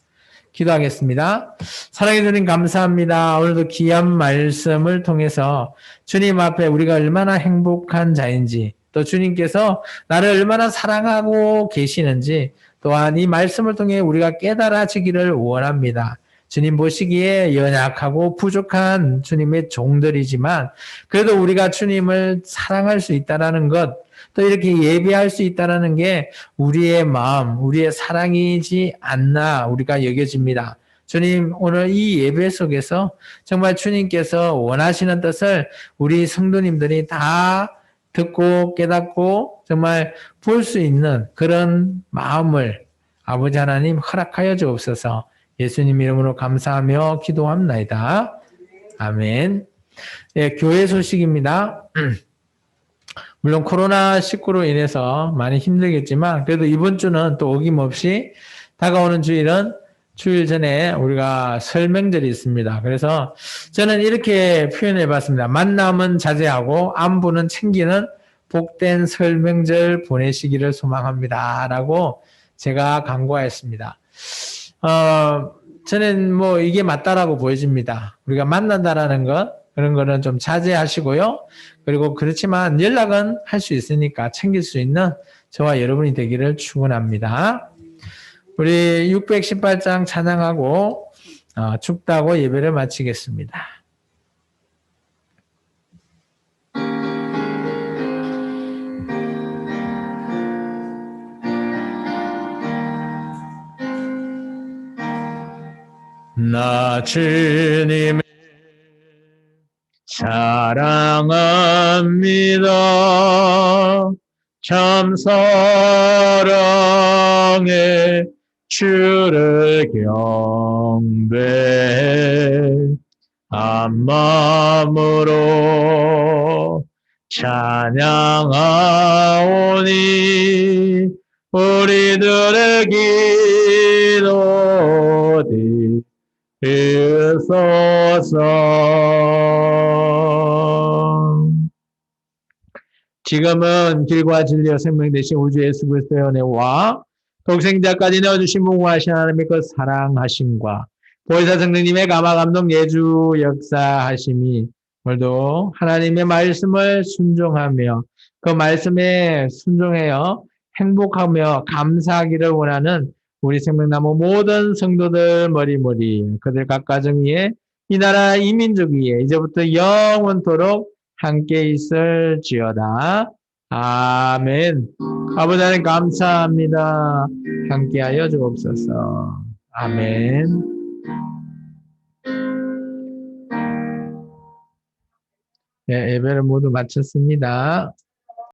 S1: 기도하겠습니다. 사랑해 주님 감사합니다. 오늘도 귀한 말씀을 통해서 주님 앞에 우리가 얼마나 행복한 자인지 또 주님께서 나를 얼마나 사랑하고 계시는지 또한 이 말씀을 통해 우리가 깨달아지기를 원합니다. 주님 보시기에 연약하고 부족한 주님의 종들이지만 그래도 우리가 주님을 사랑할 수 있다는 것, 또 이렇게 예배할 수 있다는 게 우리의 마음, 우리의 사랑이지 않나 우리가 여겨집니다. 주님, 오늘 이 예배 속에서 정말 주님께서 원하시는 뜻을 우리 성도님들이 다 듣고 깨닫고 정말 볼 수 있는 그런 마음을 아버지 하나님 허락하여 주옵소서. 예수님 이름으로 감사하며 기도합나이다. 아멘. 예, 교회 소식입니다. 물론 코로나19로 인해서 많이 힘들겠지만 그래도 이번 주는 또 어김없이 다가오는 주일은 주일 전에 우리가 설 명절이 있습니다. 그래서 저는 이렇게 표현해 봤습니다. 만남은 자제하고 안부는 챙기는 복된 설 명절 보내시기를 소망합니다. 라고 제가 강구하였습니다. 저는 뭐 이게 맞다라고 보여집니다. 우리가 만난다라는 것, 그런 거는 좀 자제하시고요. 그리고 그렇지만 연락은 할 수 있으니까 챙길 수 있는 저와 여러분이 되기를 축원합니다. 우리 618장 찬양하고 춥다고 예배를 마치겠습니다. 나 주님을 사랑합니다. 참 사랑해 주를 경배해 한 마음으로 찬양하오니 우리들의 기도 드리소서. 지금은 길과 진리와 생명 되신 우주 예수 그리스도의 은혜와 독생자까지 내어주신 무궁하신 하나님의 그 사랑하심과 보혜사 성령님의 감화 감동 예주 역사하심이 오늘도 하나님의 말씀을 순종하며 그 말씀에 순종하여 행복하며 감사하기를 원하는 우리 생명나무 모든 성도들 머리머리 그들 각 가정 위에 이 나라 이 민족 위에 이제부터 영원토록 함께 있을지어다. 아멘. 아버지 하나님 감사합니다. 함께하여 주옵소서. 아멘. 예, 예배를 모두 마쳤습니다.